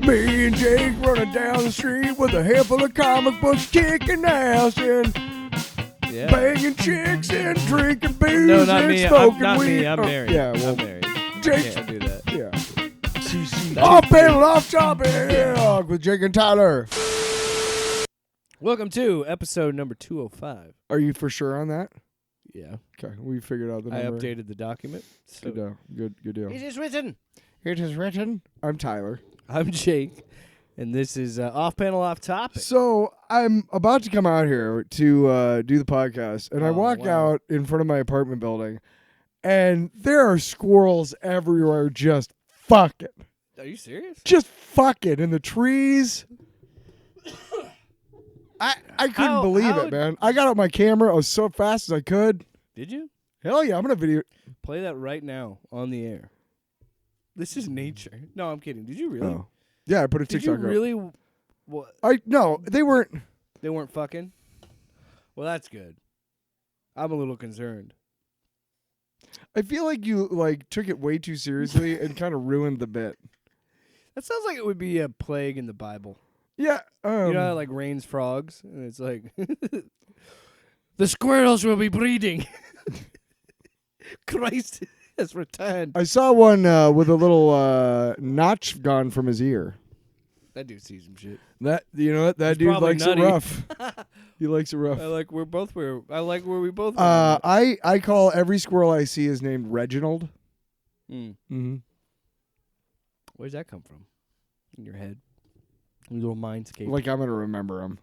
Me and Jake running down the street with a handful of comic books, kicking ass and banging chicks and drinking booze No, not and me. smoking Not weed. me. I'm married. Yeah, well, I'm married. Jake. Can't do that. Yeah. Off panel, off topic with Jake and Tyler. Welcome to episode number 205. Are you for sure on that? Yeah. Okay, we figured out the number. I updated the document. So Good deal. it is written. It is written. I'm Tyler. I'm Jake, and this is off panel, off topic. So I'm about to come out here to do the podcast, and I walk out in front of my apartment building, and there are squirrels everywhere just fucking. Are you serious? Just fucking in the trees. I couldn't believe it, man. I got out my camera. I was so fast as I could. Did you? Hell yeah, I'm going to video. Play that right now on the air. This is nature. No, I'm kidding. Did you really? Oh. Yeah, I put a Did TikTok you really? What? No, they weren't. They weren't fucking? Well, that's good. I'm a little concerned. I feel like you took it way too seriously and kind of ruined the bit. That sounds like it would be a plague in the Bible. Yeah. You know how it, rains frogs? And it's like, the squirrels will be breeding. Christ has returned. I saw one with a little notch gone from his ear. That dude sees some shit. That dude likes nutty. it rough. He likes it rough. I like where we both. I call every squirrel I see is named Reginald. Mm-hmm. Where's that come from? In your head, your little mindscape. Like I'm gonna remember them.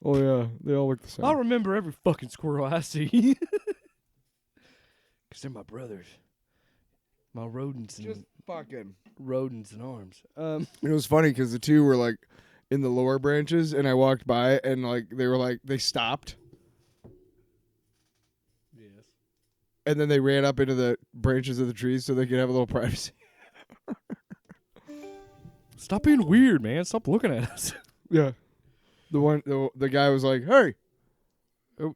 Oh yeah, they all look the same. I'll remember every fucking squirrel I see. Cause they're my brothers. My rodents and just fucking rodents and arms. It was funny because the two were like in the lower branches, and I walked by, and they stopped. Yes. And then they ran up into the branches of the trees so they could have a little privacy. Stop being weird, man. Stop looking at us. Yeah. The guy was like, "Hey,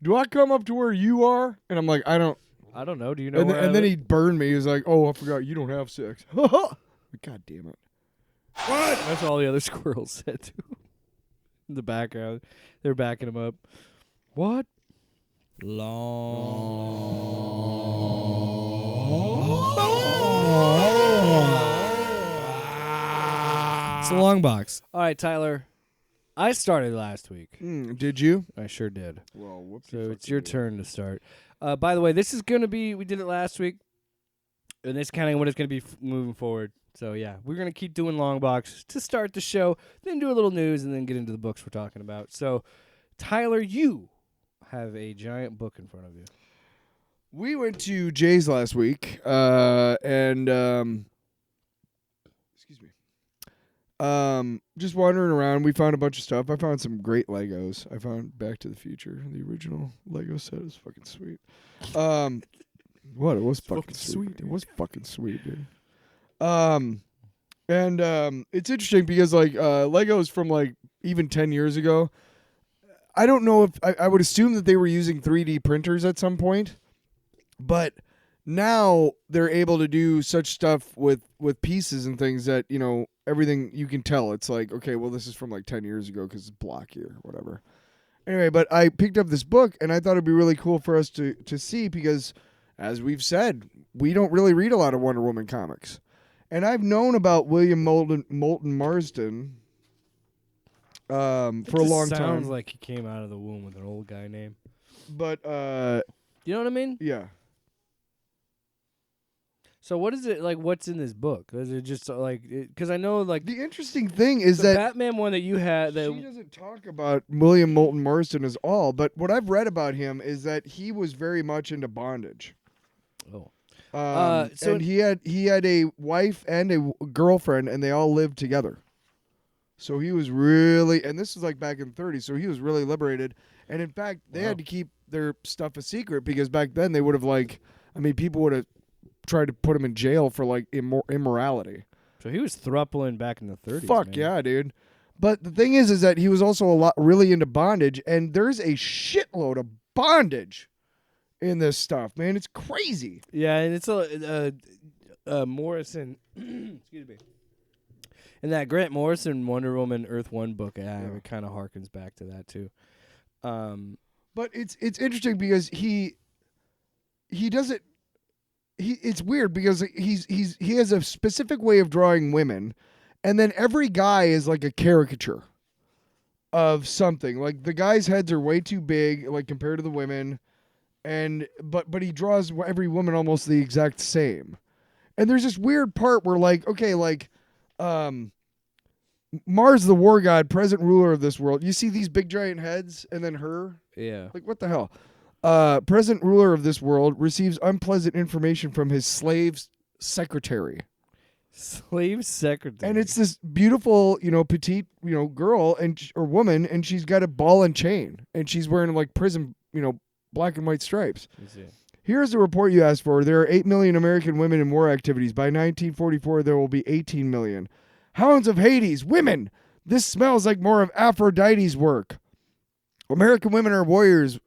do I come up to where you are?" And I'm like, "I don't know. Do you know?" And then he burned me. He was like, "Oh, I forgot you don't have sex." God damn it. What? That's all the other squirrels said too. In the background. They're backing him up. What? It's a long box. All right, Tyler. I started last week. Did you? I sure did. Well, whoopsie. So it's your turn to start. By the way, this is going to be, we did it last week, and this is kind of what it's going to be moving forward. So, yeah, we're going to keep doing long box to start the show, then do a little news, and then get into the books we're talking about. So, Tyler, you have a giant book in front of you. We went to Jay's last week, and excuse me. Just wandering around, we found a bunch of stuff. I found some great Legos. I found Back to the Future, the original Lego set. Is fucking sweet. What? It was fucking sweet. It was fucking sweet, dude. And it's interesting because Legos from even 10 years ago. I don't know if I would assume that they were using 3D printers at some point, but now they're able to do such stuff with pieces and things that, everything you can tell. It's like, okay, well, this is from 10 years ago because it's blocky or whatever. Anyway, but I picked up this book and I thought it'd be really cool for us to see because, as we've said, we don't really read a lot of Wonder Woman comics. And I've known about William Moulton Marston for a long time. Sounds like he came out of the womb with an old guy name. But, you know what I mean? Yeah. So what is it what's in this book? Is it just because I know the interesting thing is the that Batman one that you had that she doesn't talk about William Moulton Marston at all, but what I've read about him is that he was very much into bondage. Oh. And he had a wife and a girlfriend, and they all lived together. So he was really, and this is back in the 30s, so he was really liberated. And in fact, they had to keep their stuff a secret because back then they would have people would have tried to put him in jail for immorality. So he was thruppling back in the 30s. Fuck man. yeah, dude. But the thing is that he was also really into bondage, and there's a shitload of bondage in this stuff, man. It's crazy. Yeah, and it's Morrison. Excuse me. And that Grant Morrison Wonder Woman Earth 1 book, it kind of harkens back to that too. But it's interesting because he doesn't. It's weird because he has a specific way of drawing women, and then every guy is like a caricature of something. Like the guys' heads are way too big, like compared to the women, and but he draws every woman almost the exact same. And there's this weird part where Mars, the war god, present ruler of this world. You see these big giant heads, and then her. Yeah. Like what the hell? Present ruler of this world receives unpleasant information from his slave's secretary. Slave secretary. And it's this beautiful, petite, girl or woman, and she's got a ball and chain, and she's wearing like prison, black and white stripes. Here's the report you asked for. There are 8 million American women in war activities. By 1944, there will be 18 million. Hounds of Hades, women! This smells like more of Aphrodite's work. American women are warriors.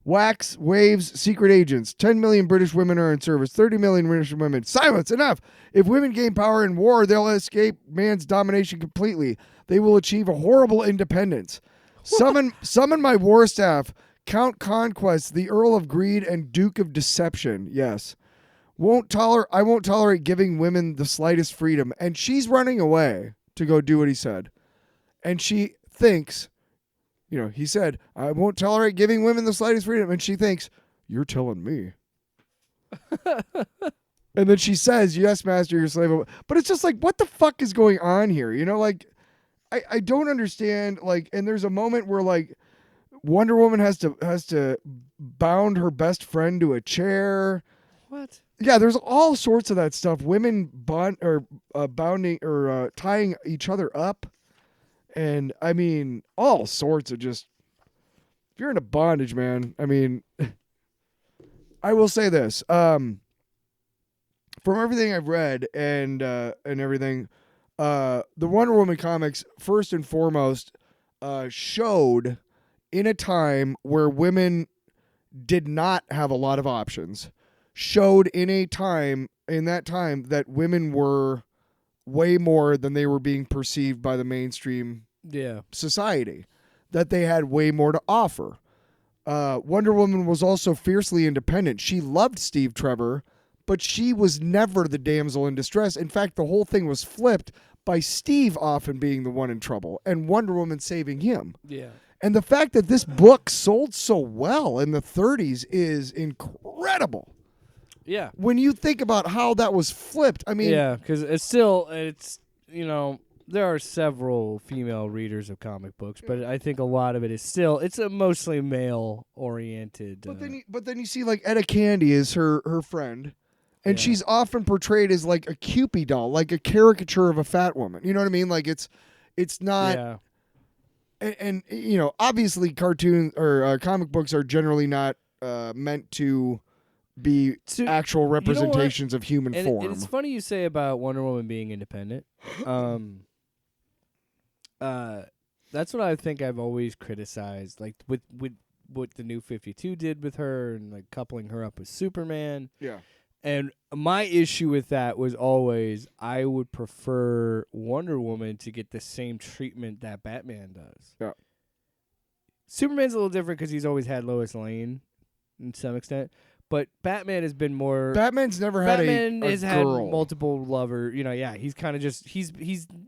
Wax, waves, secret agents. 10 million British women are in service. 30 million British women. Silence, enough. If women gain power in war, they'll escape man's domination completely. They will achieve a horrible independence. Summon my war staff. Count Conquest, the Earl of Greed and Duke of Deception. Yes. I won't tolerate giving women the slightest freedom. And she's running away to go do what he said. And she thinks... he said, I won't tolerate giving women the slightest freedom. And she thinks, you're telling me. And then she says, yes, master, you're a slave. But it's just like, what the fuck is going on here? I don't understand. And there's a moment where Wonder Woman has to bound her best friend to a chair. What? Yeah, there's all sorts of that stuff. Women bounding or tying each other up. And I mean, all sorts of just, if you're in a bondage, man, I mean, I will say this, from everything I've read and everything, the Wonder Woman comics, first and foremost, showed in a time where women did not have a lot of options, showed in that time that women were way more than they were being perceived by the mainstream society, that they had way more to offer. Wonder Woman was also fiercely independent. She loved Steve Trevor, but she was never the damsel in distress. In fact, the whole thing was flipped by Steve often being the one in trouble and Wonder Woman saving him. Yeah. And the fact that this book sold so well in the 30s is incredible. Yeah. When you think about how that was flipped, I mean... Yeah, because there are several female readers of comic books, but I think a lot of it is still, it's a mostly male-oriented... But then you see, Etta Candy is her friend, and she's often portrayed as, a Cupid doll, like a caricature of a fat woman. You know what I mean? It's not... Yeah. And obviously cartoons or comic books are generally not meant to... be actual representations of human form. And it's funny you say about Wonder Woman being independent. That's what I think I've always criticized, with what the New 52 did with her and coupling her up with Superman. Yeah. And my issue with that was always I would prefer Wonder Woman to get the same treatment that Batman does. Yeah. Superman's a little different because he's always had Lois Lane in some extent. But Batman has been more... Batman's never had Batman a has girl. had multiple lover. He's kind of just... He's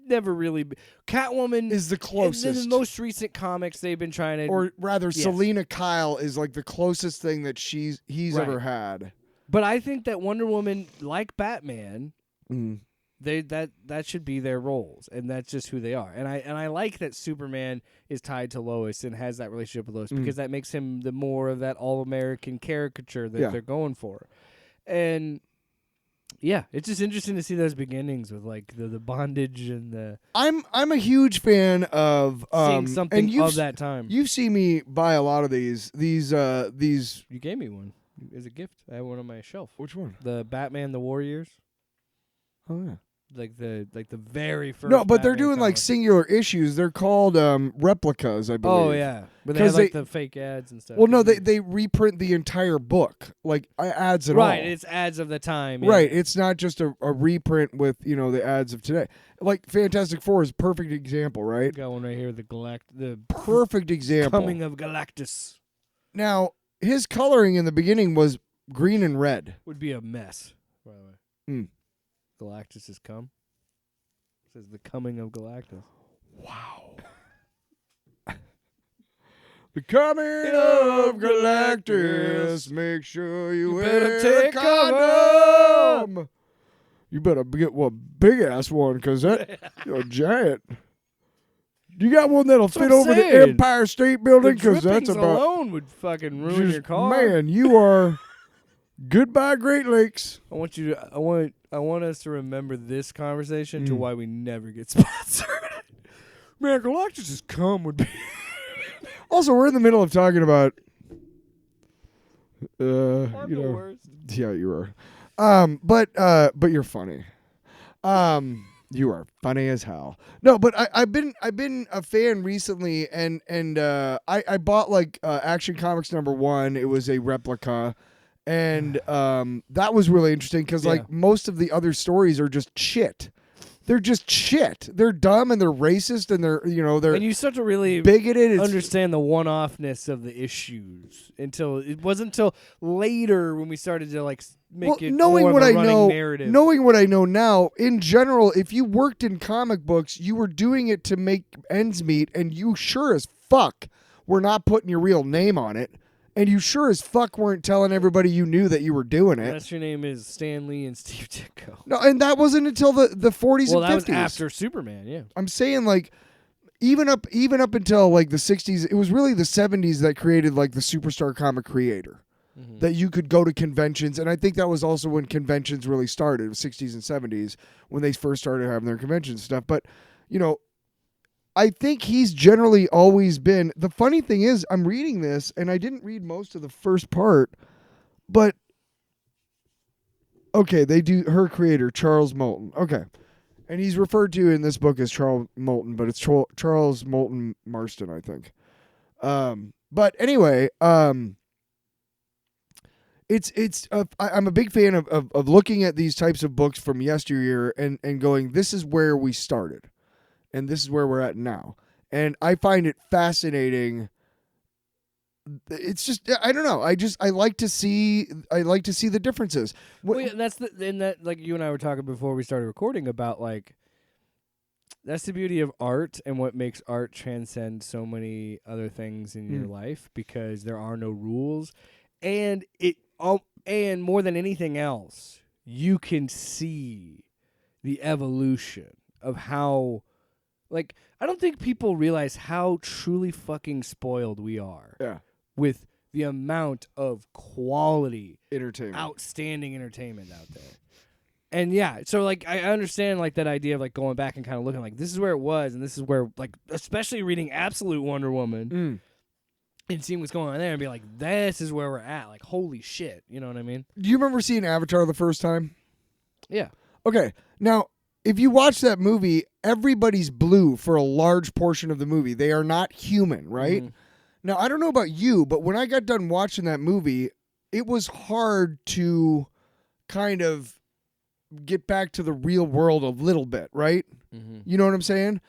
never really... Catwoman... is the closest. In the most recent comics, they've been trying to... Or rather, Selena Kyle is the closest thing that he's right. ever had. But I think that Wonder Woman, like Batman... that should be their roles, and that's just who they are. And I like that Superman is tied to Lois and has that relationship with Lois because that makes him the more of that all-American caricature that they're going for. And yeah, it's just interesting to see those beginnings with the bondage and the. I'm a huge fan of seeing something of that time. You've seen me buy a lot of these. You gave me one as a gift. I have one on my shelf. Which one? The Batman, the Warriors. Oh yeah. like the very first. No, but they're Batman doing like comic. singular issues. They're called replicas, I believe. Oh yeah, but they 'Cause have like the fake ads and stuff. Well, no, they reprint the entire book, like ads and all. right. It's ads of the time. Right. Yeah. It's not just a reprint with, the ads of today. Like Fantastic Four is a perfect example, right? Got one right here. The Perfect example. coming of Galactus Now, his coloring in the beginning was green and red. would be a mess. By the way, Mm. Galactus has come. It says the coming of Galactus. Wow. The coming of Galactus. Make sure you better wear take a condom. You better get one big ass one, because you're a giant. You got one that'll That's fit what I'm over the saying. Empire State Building, The because that's drippings about. alone would fucking ruin Just- your car. Man, you are. Goodbye, Great Lakes. I want you to. I want us to remember this conversation to Mm. why we never get sponsored. Man, Galactus has come would be. Also, we're in the middle of talking about. I'm the worst. Yeah, you are. But you're funny. You are funny as hell. No, but I've been a fan recently, and I bought like Action Comics #1. It was a replica, and that was really interesting because Yeah. like most of the other stories are just shit. They're just shit. They're dumb and they're racist and they're And you start to really bigoted. It's, understand the one-offness of the issues until it wasn't until later when we started to like make it knowing more what of a I running know, narrative. knowing what I know now, in general, if you worked in comic books, you were doing it to make ends meet, and you sure as fuck were not putting your real name on it, and you sure as fuck weren't telling everybody you knew that you were doing it. Unless your name is Stan Lee and Steve Ditko. No, and that wasn't until the 40s Well, and that was 50s. after Superman. Yeah. I'm saying like even up until like the 60s, it was really the 70s that created like the superstar comic creator. Mm-hmm. That you could go to conventions, and I think that was also when conventions really started, 60s and 70s, when they first started having their conventions and stuff. But, I think he's generally always been. The funny thing is, I'm reading this, and I didn't read most of the first part, but okay, they do her creator, Charles Moulton. Okay. And he's referred to in this book as Charles Moulton, but it's Charles Moulton Marston, I think. But anyway, I'm a big fan of looking at these types of books from yesteryear and going, this is where we started, and this is where we're at now. And I find it fascinating. It's just, I don't know. I like to see the differences. Well, yeah, that like you and I were talking before we started recording about like that's the beauty of art and what makes art transcend so many other things in your life, because there are no rules, and and more than anything else, you can see the evolution of how, like, I don't think people realize how truly fucking spoiled we are. Yeah. With the amount of quality, Entertainment. outstanding entertainment out there. And yeah, so like I understand like that idea of like going back and kind of looking like this is where it was, and this is where, like, especially reading Absolute Wonder Woman and seeing what's going on there and be like, this is where we're at. Like, holy shit. You know what I mean? Do you remember seeing Avatar the first time? Yeah. Okay. Now, if you watch that movie, everybody's blue for a large portion of the movie. They are not human, right? Mhm. Now, I don't know about you, but when I got done watching that movie, it was hard to kind of get back to the real world a little bit, right? Mm-hmm. You know what I'm saying?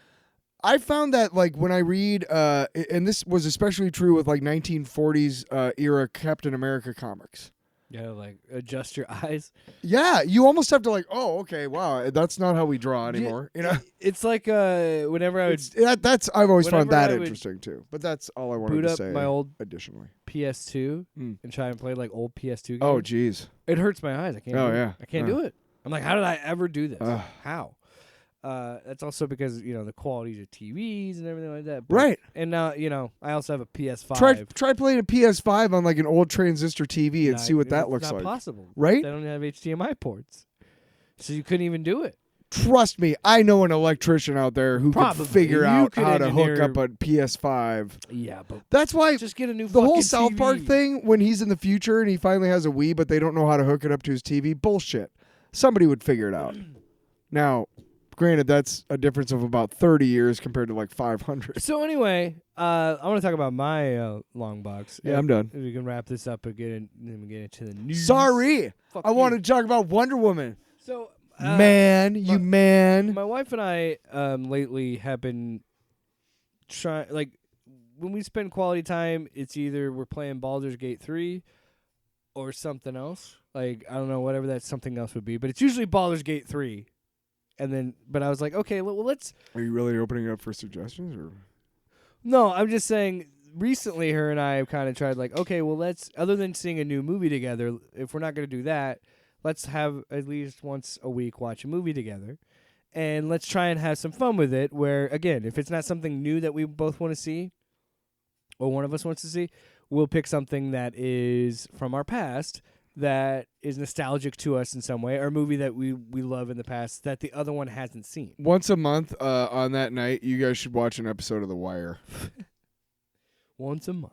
I found that, like, when I read, and this was especially true with, like, 1940s era Captain America comics. Yeah, like adjust your eyes. Yeah, you almost have to, like, oh, okay, wow, that's not how we draw anymore. You know, It's like whenever I would that's I've always found whenever that I would interesting too. But that's all I wanted boot to up say. my old additionally, PS2 Mm. and try and play like old PS2 games. oh, geez, It hurts my eyes. I can't. Oh, do it. yeah. I can't do it. I'm like, how did I ever do this? Ugh. How? That's also because the qualities of TVs and everything like that. But, right. And now I also have a PS5. Try playing a PS5 on like an old transistor TV and see what that looks not like. Possible. Right? They don't have HDMI ports, so you couldn't even do it. Trust me, I know an electrician out there who Probably. could figure You out could how to hook engineer- up a PS5. Yeah, but That's why just get a new the whole fucking South Park TV. thing, when he's in the future and he finally has a Wii, but they don't know how to hook it up to his TV, bullshit. Somebody would figure it out. Now, granted, that's a difference of about 30 years compared to like 500. So anyway, I want to talk about my long box. Yeah, I'm done. We can wrap this up and get into the news. Sorry. Fuck I you. wanted to talk about Wonder Woman. So, Man. my wife and I lately have been trying, like, when we spend quality time, it's either we're playing Baldur's Gate 3 or something else. Like, I don't know, whatever that something else would be, but it's usually Baldur's Gate 3. And then, but I was like, okay, well, let's. Are you really opening up for suggestions, or? No, I'm just saying. Recently, her and I have kind of tried, like, okay, well, let's. Other than seeing a new movie together, if we're not going to do that, let's have at least once a week watch a movie together, and let's try and have some fun with it. Where again, if it's not something new that we both want to see, or one of us wants to see, we'll pick something that is from our past, that is nostalgic to us in some way, or a movie that we love in the past that the other one hasn't seen. Once a month, on that night, you guys should watch an episode of The Wire. Once a month.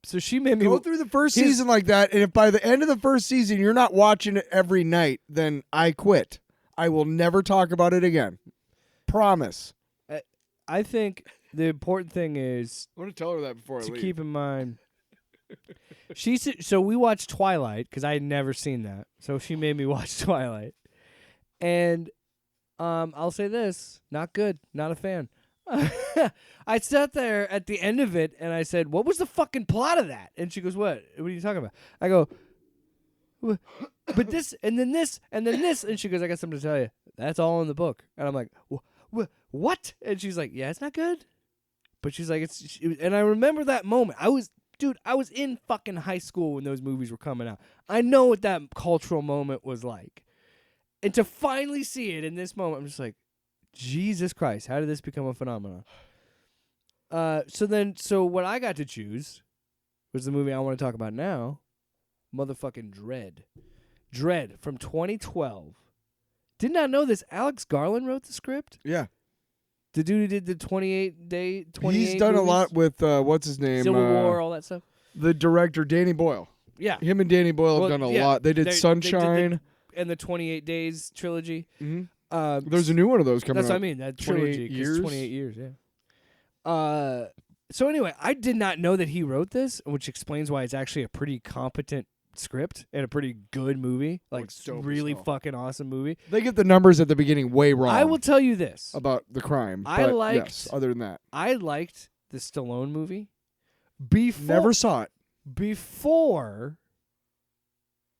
So she made me go through the first season like that, and if by the end of the first season you're not watching it every night, then I quit. I will never talk about it again. Promise. I think the important thing is I want to tell her that before I leave. To keep in mind. So we watched Twilight because I had never seen that. So she made me watch Twilight, and I'll say this: not good, not a fan. I sat there at the end of it and I said, "What was the fucking plot of that?" And she goes, "What? What are you talking about?" I go, "But this, and then this, and then this," and she goes, "I got something to tell you. That's all in the book." And I'm like, "What?" And she's like, "Yeah, it's not good." But she's like, and I remember that moment. I was in fucking high school when those movies were coming out. I know what that cultural moment was like. And to finally see it in this moment, I'm just like, Jesus Christ, how did this become a phenomenon? So what I got to choose was the movie I want to talk about now, motherfucking Dread. Dread from 2012. Did not know this. Alex Garland wrote the script? Yeah. The dude who did the 28 He's done movies? a lot with, what's his name? Civil War, all that stuff. The director, Danny Boyle. Yeah. Him and Danny Boyle have done a lot. They did Sunshine. And the 28 Days trilogy. Mm-hmm. There's a new one of those coming out. That's what I mean, that trilogy. 28 years? 28 years, yeah. So anyway, I did not know that he wrote this, which explains why it's actually a pretty competent script and a pretty good movie. Like, really fucking awesome movie. They get the numbers at the beginning way wrong. I will tell you this. About the crime. Yes, other than that. I liked the Stallone movie. Never saw it. Before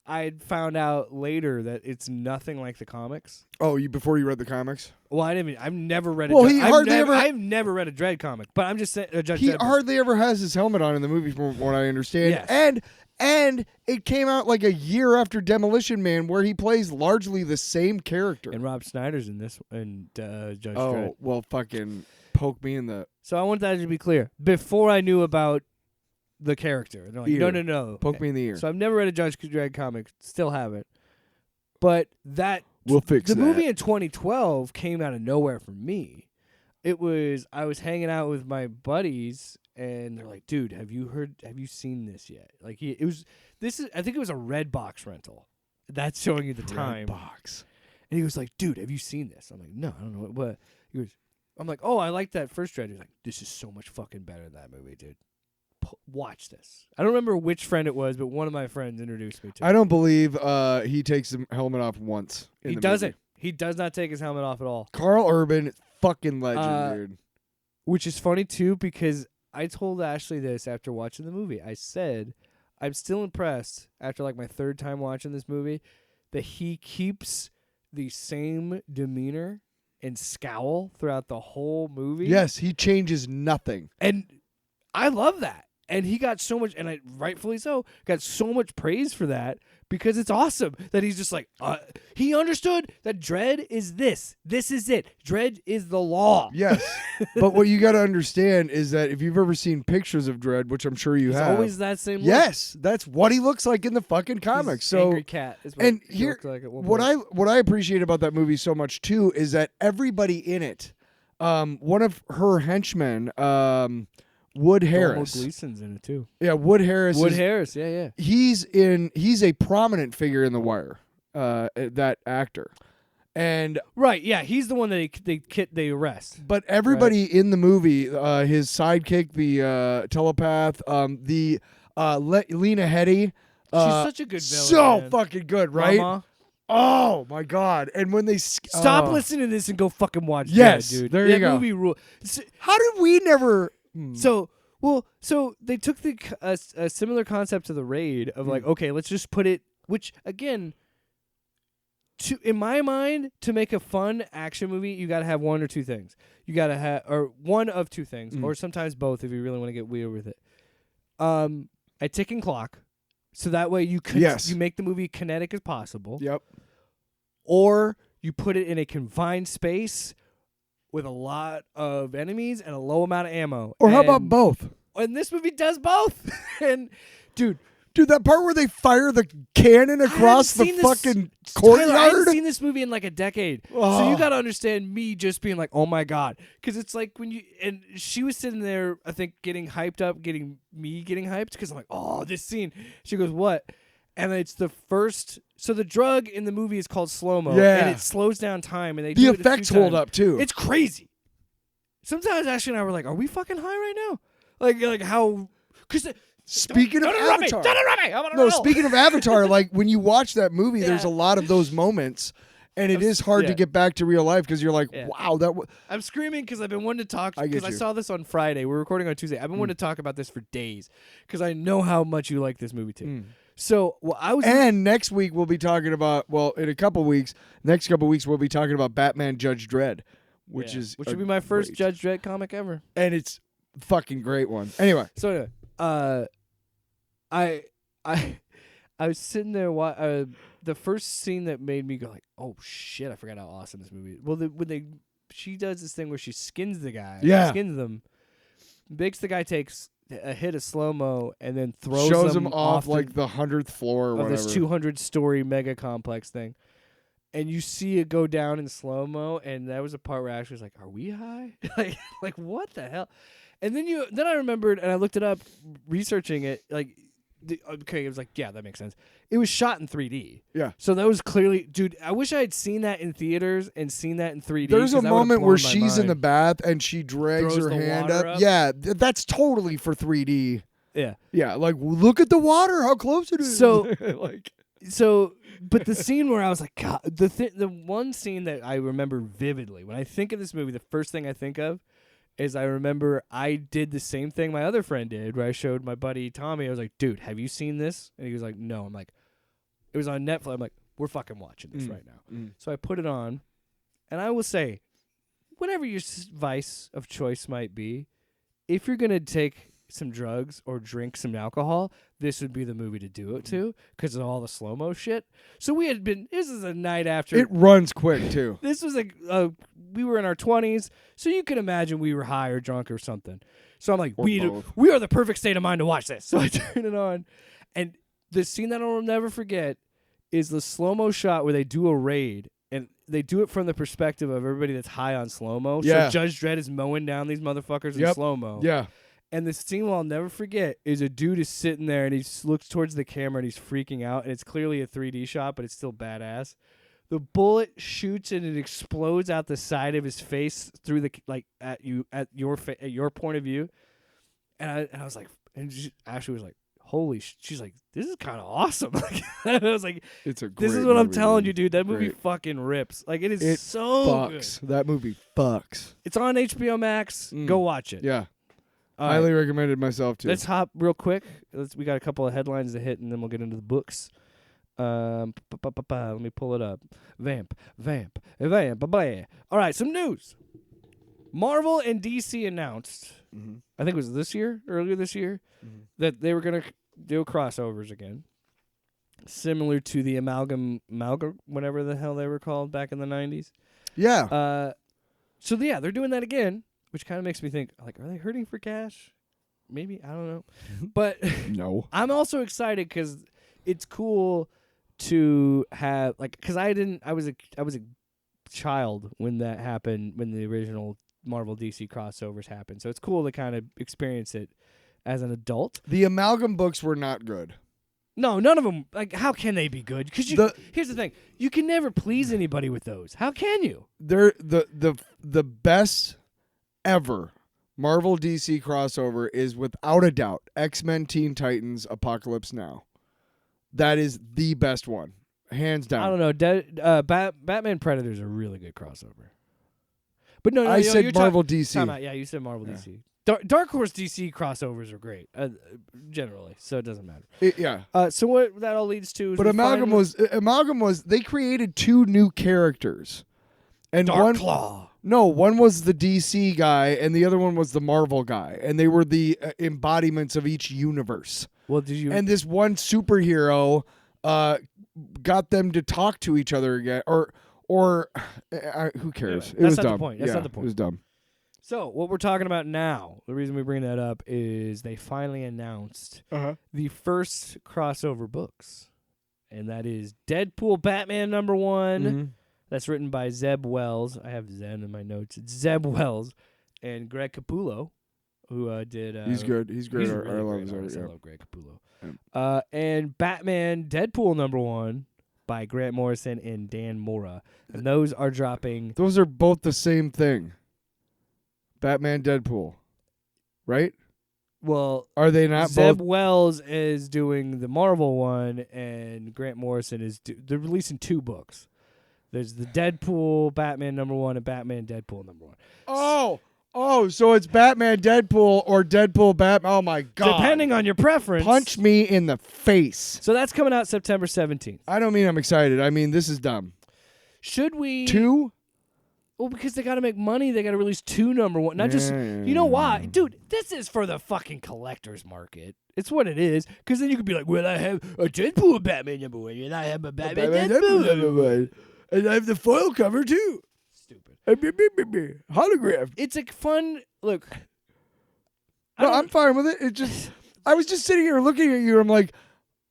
I had found out later that it's nothing like the comics. Oh, before you read the comics? Well, I've never read. I've never read a Dredd comic, but I'm just saying. He hardly ever has his helmet on in the movie, from what I understand. Yes. And it came out like a year after Demolition Man, where he plays largely the same character. And Rob Schneider's in this, and Judge Dredd. Oh, well, fucking poke me in the. So I want that to be clear. Before I knew about the character, they're like, no, poke me in the ear. So I've never read a Judge Dredd comic, still haven't. But we'll fix the that. movie in 2012 came out of nowhere for me. I was hanging out with my buddies, and they're like, "Dude, have you seen this yet?" Like, I think it was a Redbox rental. That's showing you the time. Redbox. And he was like, "Dude, have you seen this?" I'm like, "No, I don't know what." He goes, I'm like, "Oh, I like that first Dread." He's like, "This is so much fucking better than that movie, dude. Watch this." I don't remember which friend it was, but one of my friends introduced me to it. I don't believe he takes the helmet off once. He doesn't. Movie. He does not take his helmet off at all. Carl Urban, fucking legend, dude. Which is funny, too, because I told Ashley this after watching the movie. I said, I'm still impressed, after like my third time watching this movie, that he keeps the same demeanor and scowl throughout the whole movie. Yes, he changes nothing. And I love that. And he got so much, and rightfully so, got so much praise for that, because it's awesome that he's just like, he understood that Dredd is this. This is it. Dredd is the law. Yes. But what you got to understand is that if you've ever seen pictures of Dredd, which I'm sure you have. He's always that same look. Yes. That's what he looks like in the fucking comics. He's angry cat is what he looks like at one point. What I appreciate about that movie so much, too, is that everybody in it, one of her henchmen, Wood Harris. Gleason's in it too. Yeah, Wood Harris. Yeah. He's a prominent figure in The Wire. That actor. And Right, yeah, he's the one that they arrest. but everybody in the movie, his sidekick, the telepath, Lena Headey, She's such a good villain. so man. fucking good, right? Mama. Oh my god! And when they Stop listening to this and go fucking watch Yes, Dead, dude. there you that go. movie rule. How did we never? So they took a similar concept to The Raid of like, okay, let's just put it. Which again, in my mind, to make a fun action movie, you got to have one or two things. You got to have or one of two things, or sometimes both if you really want to get weird with it. A ticking clock, so that way you make the movie kinetic as possible. Yep. Or you put it in a confined space with a lot of enemies and a low amount of ammo. Or how about both? And this movie does both. And dude, that part where they fire the cannon across the fucking courtyard. Tyler, I haven't seen this movie in like a decade. Oh. So you got to understand me just being like, oh my God. Because it's like and she was sitting there, I think, getting hyped up, getting hyped. Because I'm like, oh, this scene. She goes, what? And it's the first. So the drug in the movie is called slow-mo. Yeah. And it slows down time. And the effects hold up too. It's crazy. Sometimes Ashley and I were like, are we fucking high right now? Like how. Because. Speaking of Avatar. Don't interrupt me. No, speaking of Avatar, like when you watch that movie, there's a lot of those moments. And it is hard to get back to real life because you're like, wow, I'm screaming because I've been wanting to talk. Because I you. saw this on Friday. We're recording on Tuesday. I've been wanting to talk about this for days because I know how much you like this movie too. So, And next week we'll be talking about, in a couple weeks, next couple weeks we'll be talking about Batman Judge Dredd, which would be my first Judge Dredd comic ever. And it's a fucking great one. Anyway. So anyway, I was sitting there. The first scene that made me go like, "Oh shit! I forgot how awesome this movie is." Well, she does this thing where she skins the guy. Skins them, makes the guy takes a hit of slow mo, and then shows him off like the 100th floor or whatever. This 200-story mega complex thing, and you see it go down in slow mo, and that was a part where Ashley was like, "Are we high? like what the hell?" And then I remembered, and I looked it up, researching it, like. Okay, it was like, yeah, that makes sense. It was shot in 3D. Yeah. So that was clearly, dude, I wish I had seen that in theaters and seen that in 3D. There's a moment where she's in the bath and she drags her hand up. Yeah, that's totally for 3D. Yeah. Yeah, like, look at the water, how close it is. So, but the scene where I was like, God, the one scene that I remember vividly, when I think of this movie, the first thing I think of is I remember I did the same thing my other friend did, where I showed my buddy Tommy. I was like, dude, have you seen this? And he was like, no. I'm like, it was on Netflix. I'm like, we're fucking watching this right now. So I put it on, and I will say, whatever your vice of choice might be, if you're going to take some drugs or drink some alcohol, this would be the movie to do it to because of all the slow-mo shit. So this is a night after. It runs quick, too. This was we were in our 20s, so you can imagine we were high or drunk or something. So I'm like, we are the perfect state of mind to watch this. So I turn it on, and the scene that I'll never forget is the slow-mo shot where they do a raid, and they do it from the perspective of everybody that's high on slow-mo. Yeah. So Judge Dredd is mowing down these motherfuckers in slow-mo. Yeah. And the scene I'll never forget is a dude is sitting there and he looks towards the camera and he's freaking out, and it's clearly a 3D shot, but it's still badass. The bullet shoots and it explodes out the side of his face through at your point of view, and I was like, and Ashley was like, "Holy!" She's like, "This is kind of awesome." I was like, "It's a great This is what movie, I'm telling you, dude. That movie fucking rips. Like it is so good. That movie fucks. It's on HBO Max. Go watch it. Yeah." Highly recommended myself too. Let's hop real quick. We got a couple of headlines to hit, and then we'll get into the books. Let me pull it up. Vamp. All right, some news. Marvel and DC announced, I think it was earlier this year, that they were going to do crossovers again, similar to the amalgam, whatever the hell they were called back in the 90s. Yeah. So they're doing that again. Which kind of makes me think, like, are they hurting for cash? Maybe, I don't know. But no. I'm also excited because it's cool to have, like, because I was a child when that happened, when the original Marvel DC crossovers happened. So it's cool to kind of experience it as an adult. The amalgam books were not good. No, none of them. Like, how can they be good? Because here's the thing: you can never please anybody with those. How can you? They're the best ever Marvel DC crossover is without a doubt X-Men Teen Titans Apocalypse Now. That is the best one, hands down. I don't know. Batman Predator's a really good crossover. But no, I said Marvel DC. Time out. Yeah, you said Marvel DC. Dark Horse DC crossovers are great, generally, so it doesn't matter. So what that all leads to is but Amalgam was they created 2 new characters. And Claw. No, one was the DC guy and the other one was the Marvel guy, and they were the embodiments of each universe. Well, did you? And this one superhero got them to talk to each other again, or who cares? Anyway, it was not dumb. The point. That's not the point. It was dumb. So what we're talking about now, the reason we bring that up is they finally announced the first crossover books, and that is Deadpool Batman #1. Mm-hmm. That's written by Zeb Wells. I have Zen in my notes. It's Zeb Wells and Greg Capullo, who did. He's good. He's great. He's I really love great his artist. art. I love Greg Capullo. And Batman Deadpool #1 by Grant Morrison and Dan Mora, and those are dropping. Those are both the same thing. Batman Deadpool, right? Well, are they not Zeb both? Wells is doing the Marvel one, and Grant Morrison is. They're releasing 2 books. There's the Deadpool Batman #1 and Batman Deadpool #1. Oh, so it's Batman Deadpool or Deadpool Batman. Oh my God! Depending on your preference. Punch me in the face. So that's coming out September 17th. I don't mean I'm excited. I mean this is dumb. Should we 2? Well, because they got to make money, they got to release 2 #1. Not just, you know why? Dude, this is for the fucking collector's market. It's what it is. Because then you could be like, well, I have a Deadpool Batman #1, and I have a Batman Deadpool #1. And I have the foil cover, too. Stupid. Holograph. It's a fun, look. No, I'm fine with it. It just, I was just sitting here looking at you, and I'm like,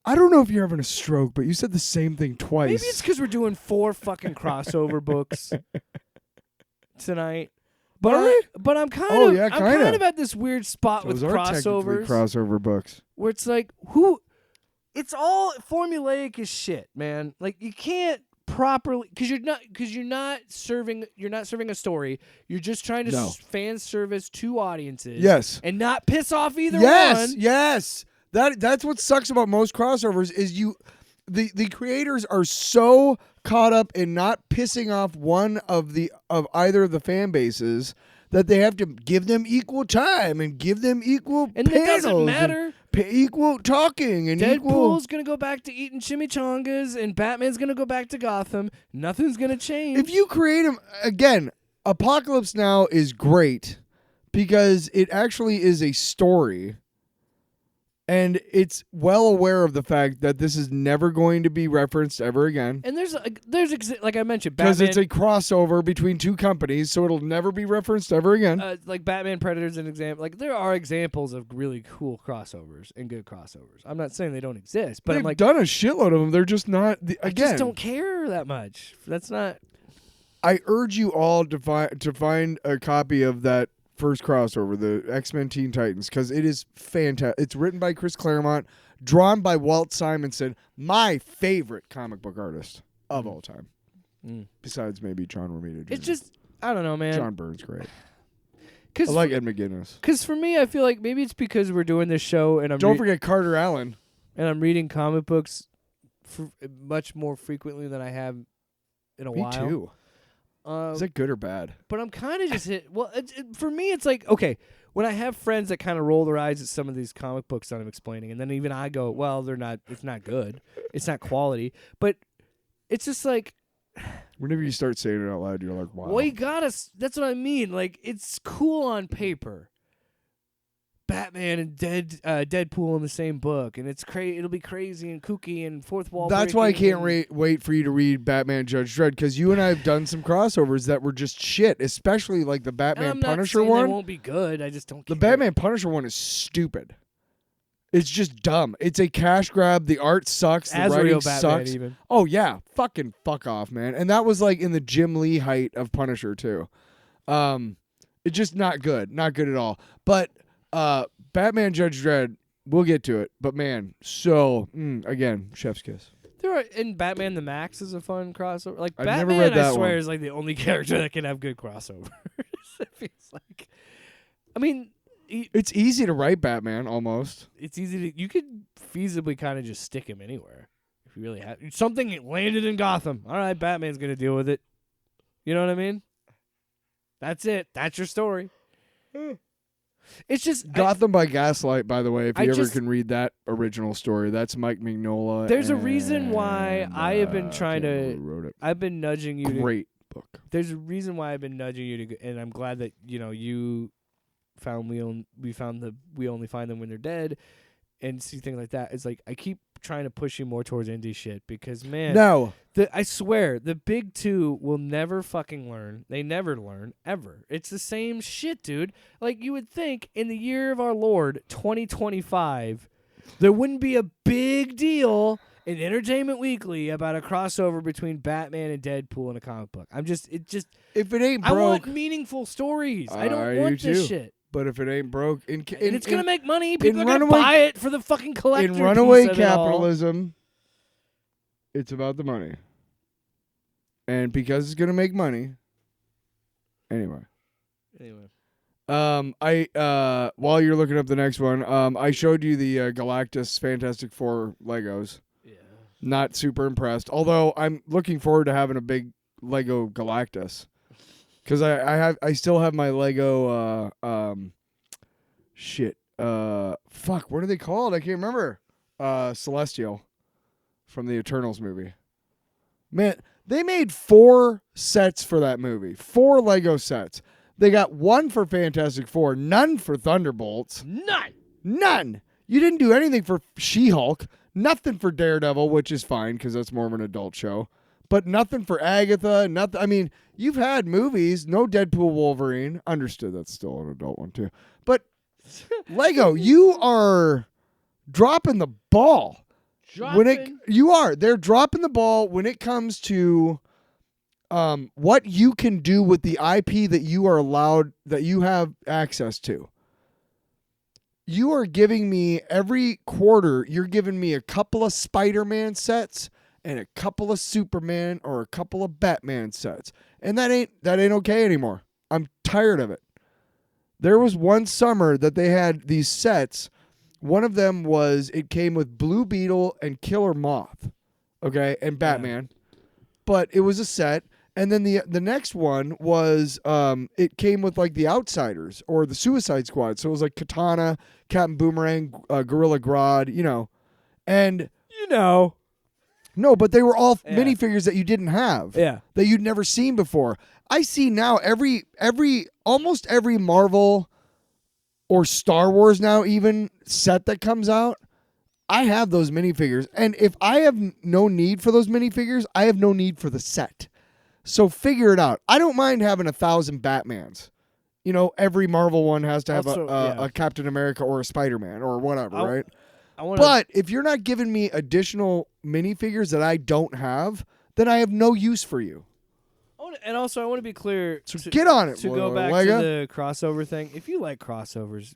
I don't know if you're having a stroke, but you said the same thing twice. Maybe it's because we're doing 4 fucking crossover books tonight. But I'm kind of at this weird spot Those with are crossovers. Crossover books. Where it's like, it's all formulaic as shit, man. Like you can't properly because you're not serving a story. You're just trying to fan service 2 audiences. Yes. And not piss off either one. Yes. That's what sucks about most crossovers is the creators are so caught up in not pissing off one of either of the fan bases that they have to give them equal time and give them equal and panels. It doesn't matter. Equal talking and Deadpool's gonna go back to eating chimichangas and Batman's gonna go back to Gotham. Nothing's gonna change. If you create them again, Apocalypse Now is great because it actually is a story. And it's well aware of the fact that this is never going to be referenced ever again. And there's like I mentioned, because it's a crossover between 2 companies, so it'll never be referenced ever again. Like Batman Predator's an example. Like there are examples of really cool crossovers and good crossovers. I'm not saying they don't exist, but They've done a shitload of them. They're just not. I just don't care that much. That's not. I urge you all to find a copy of that first crossover, the X-Men Teen Titans, because it is fantastic. It's written by Chris Claremont, drawn by Walt Simonson, my favorite comic book artist of all time. Besides maybe John Romita Jr. It's just, I don't know, man. John Byrne's great. I like Ed McGuinness. Because for me, I feel like maybe it's because we're doing this show and don't forget Carter Allen. And I'm reading comic books much more frequently than I have in a while. Me too. Is that good or bad? But I'm kind of just hit. Well, for me, it's like, okay, when I have friends that kind of roll their eyes at some of these comic books that I'm explaining, and then even I go, well, they're not. It's not good. It's not quality. But it's just like. Whenever you start saying it out loud, you're like, wow. Well, you gotta. That's what I mean. Like, it's cool on paper. Batman and Deadpool in the same book, and it's it'll be crazy and kooky and fourth wall. That's why I can't wait for you to read Batman Judge Dredd, because you and I have done some crossovers that were just shit, especially like the Batman Punisher one. They won't be good. I just don't care. The Batman Punisher one is stupid. It's just dumb. It's a cash grab. The art sucks. The writing Batman sucks. Even. Oh yeah, fuck off, man. And that was like in the Jim Lee height of Punisher too. It's just not good. Not good at all. But Batman Judge Dredd, We'll get to it. But, man, again, chef's kiss. There are in Batman the Max is a fun crossover. Like I've Batman, never read that I swear, one. is like the only character that can have good crossovers. It feels like. I mean, It's easy to write Batman, almost. it's easy to. You could feasibly kind of just stick him anywhere if you really had something landed in Gotham. All right, Batman's gonna deal with it. You know what I mean? That's it. That's your story. It's just Gotham by Gaslight, by the way, if I you ever just- can read that original story. That's Mike Mignola. There's a reason why I have been trying can't remember to. who wrote it. I've been nudging you. Great book. There's a reason why I've been nudging you to, and I'm glad that you found we only find them when they're dead, and see things like that. It's like I keep trying to push you more towards indie shit because man, No. I swear the big two will never fucking learn. They never learn ever. It's the same shit, dude. Like you would think in the year of our Lord 2025, there wouldn't be a big deal in Entertainment Weekly about a crossover between Batman and Deadpool in a comic book. If it ain't I want broke, meaningful stories. I I don't do want this too. shit. but if it ain't broke, And it's gonna make money. People are gonna runaway- buy it for the fucking collector. in runaway piece of it all. capitalism, it's about the money. And because it's gonna make money. Anyway. While you're looking up the next one, I showed you the Galactus Fantastic Four Legos. Yeah. Not super impressed. Although I'm looking forward to having a big Lego Galactus. Because I still have my Lego fuck, what are they called? I can't remember. Celestial from the Eternals movie. Man, they made 4 sets for that movie. 4 Lego sets. They got 1 for Fantastic Four, none for Thunderbolts. None. You didn't do anything for She-Hulk, nothing for Daredevil, which is fine because that's more of an adult show. But nothing for Agatha, nothing. I mean, you've had movies, no Deadpool Wolverine. Understood that's still an adult one too. But Lego, you are dropping the ball. They're dropping the ball when it comes to what you can do with the IP that you are allowed, that you have access to. You are giving me every quarter, you're giving me a couple of Spider-Man sets and a couple of Superman or a couple of Batman sets. And that ain't okay anymore. I'm tired of it. There was one summer that they had these sets. One of them was, it came with Blue Beetle and Killer Moth. Okay, and Batman. Yeah. But it was a set. And then the next one was it came with like the Outsiders or the Suicide Squad. So it was like Katana, Captain Boomerang, Gorilla Grodd, And no, but they were all minifigures that you didn't have. Yeah. That you'd never seen before. I see now almost every Marvel or Star Wars now even set that comes out. I have those minifigures. And if I have no need for those minifigures, I have no need for the set. So figure it out. I don't mind having 1,000 Batmans. Every Marvel one has to have a Captain America or a Spider-Man or whatever, right? But if you're not giving me additional minifigures that I don't have, then I have no use for you. And also, I want to be clear. So get on it. To go back to the crossover thing, if you like crossovers,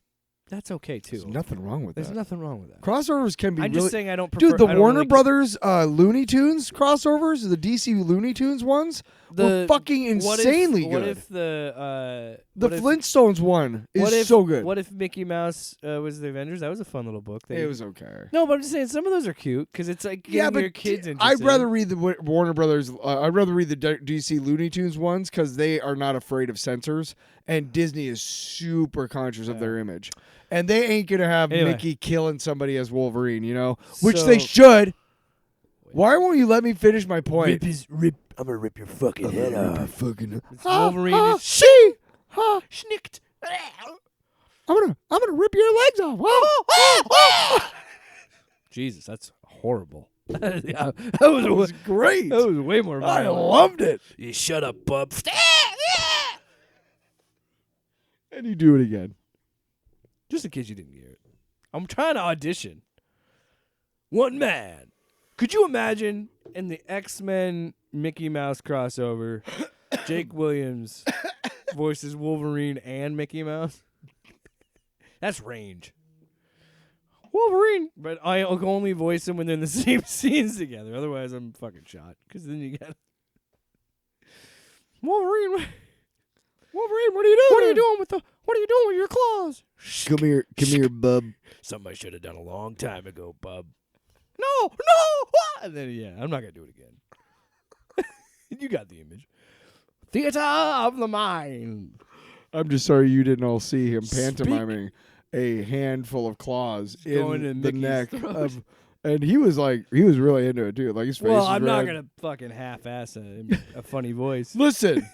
that's okay too. There's nothing wrong with that. There's nothing wrong with that. Crossovers can be I'm really... just saying I don't prefer... Dude, the Warner Brothers Looney Tunes crossovers, the DC Looney Tunes ones, were fucking insanely good. What if the Flintstones one is so good. What if Mickey Mouse was the Avengers? That was a fun little book. It was okay. No, but I'm just saying some of those are cute because it's like getting your kids interested. I'd rather read the Warner Brothers. I'd rather read the DC Looney Tunes ones because they are not afraid of censors, and Disney is super conscious of their image. And they ain't going to have Mickey killing somebody as Wolverine, which they should. Why won't you let me finish my point? I'm going to rip your fucking head off. Wolverine schnicked. I'm gonna rip your legs off. Jesus, that's horrible. That was great. That was way more I violent. loved it. You shut up, bub. And you do it again. Just in case you didn't hear it. I'm trying to audition. One man. Could you imagine in the X-Men Mickey Mouse crossover, Jake Williams voices Wolverine and Mickey Mouse? That's range. Wolverine. But I only voice him when they're in the same scenes together. Otherwise, I'm fucking shot. Because then you got Wolverine. Wolverine, what are you doing? What are you doing with your claws? Come here, bub. Something I should have done a long time ago, bub. No, what? And then I'm not gonna do it again. You got the image. Theater of the mind. I'm just sorry you didn't all see him pantomiming a handful of claws going in to the neck Mickey's of, and he was really into it too. Like his face. Well, was I'm not red. gonna fucking half-ass a funny voice. Listen.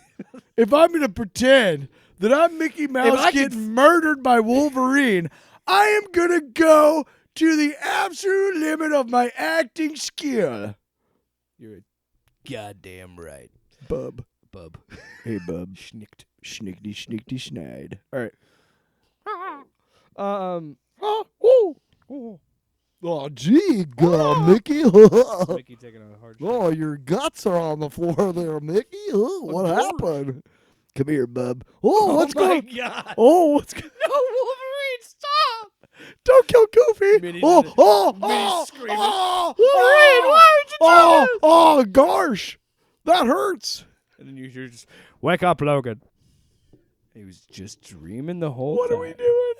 If I'm gonna pretend that I'm Mickey Mouse getting murdered by Wolverine, I am gonna go to the absolute limit of my acting skill. You're goddamn right, Bub. Hey, bub. Schnicked. Schnickety, schnickety, schneid. All right. Oh, gee, Mickey. Mickey taking a hard shot. Oh, your guts are on the floor there, Mickey. Oh, what happened? Come here, bub. Oh, what's going on? God. Oh, what's going No, Wolverine, stop! Don't kill Goofy. Minnie's Oh, in it. oh, Minnie's oh, screaming. oh, Wolverine, why would you do this? Oh, gosh. That hurts. And then you hear just, wake up, Logan. He was just dreaming the whole What time. are we doing?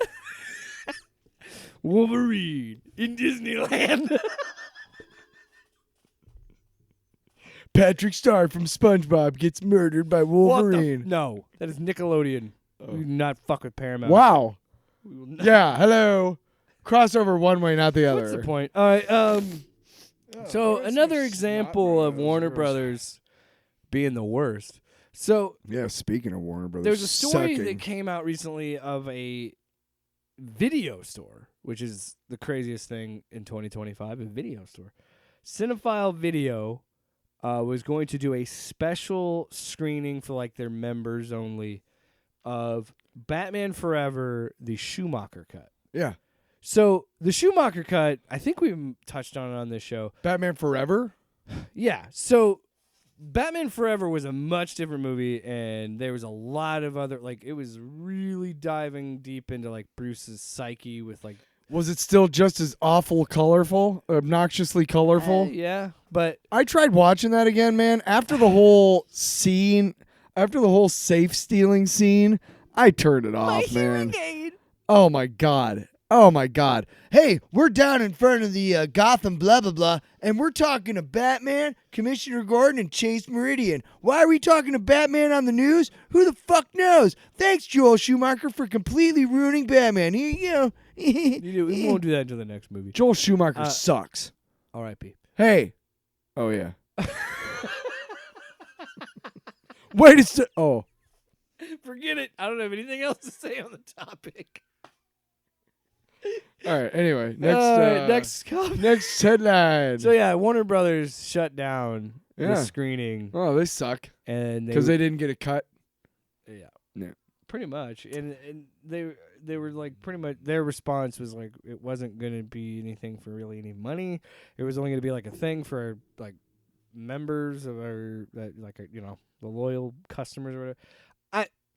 Wolverine in Disneyland. Patrick Star from SpongeBob gets murdered by Wolverine. No, that is Nickelodeon. We do not fuck with Paramount. Wow. We will not. Yeah, hello. Crossover one way, not the other. What's the point? All right. So another example of Warner Brothers being the worst. So Yeah, speaking of Warner Brothers, there's a story sucking. that came out recently of a video store, which is the craziest thing in 2025, a video store. Cinephile Video was going to do a special screening for like their members only of Batman Forever, the Schumacher cut. Yeah. So the Schumacher cut, I think we touched on it on this show. Batman Forever? Yeah. So Batman Forever was a much different movie, and there was a lot of other, like, it was really diving deep into like Bruce's psyche with like. Was it still just as awful colorful? Obnoxiously colorful? Yeah, but I tried watching that again, man. After the whole scene, after the whole safe stealing scene, I turned it off, man. Oh my god. Oh my god. Hey, we're down in front of the Gotham blah blah blah, and we're talking to Batman, Commissioner Gordon, and Chase Meridian. Why are we talking to Batman on the news? Who the fuck knows? Thanks, Joel Schumacher, for completely ruining Batman. we won't do that until the next movie. Joel Schumacher sucks. R.I.P. Hey. Oh yeah. Wait a sec. Oh. Forget it. I don't have anything else to say on the topic. All right. Anyway, next headline. So yeah, Warner Brothers shut down the Yeah. screening, Oh, they suck and because they didn't get a cut. pretty much, and they were like pretty much their response was like it wasn't going to be anything for really any money. It was only going to be like a thing for like members of our the loyal customers or whatever.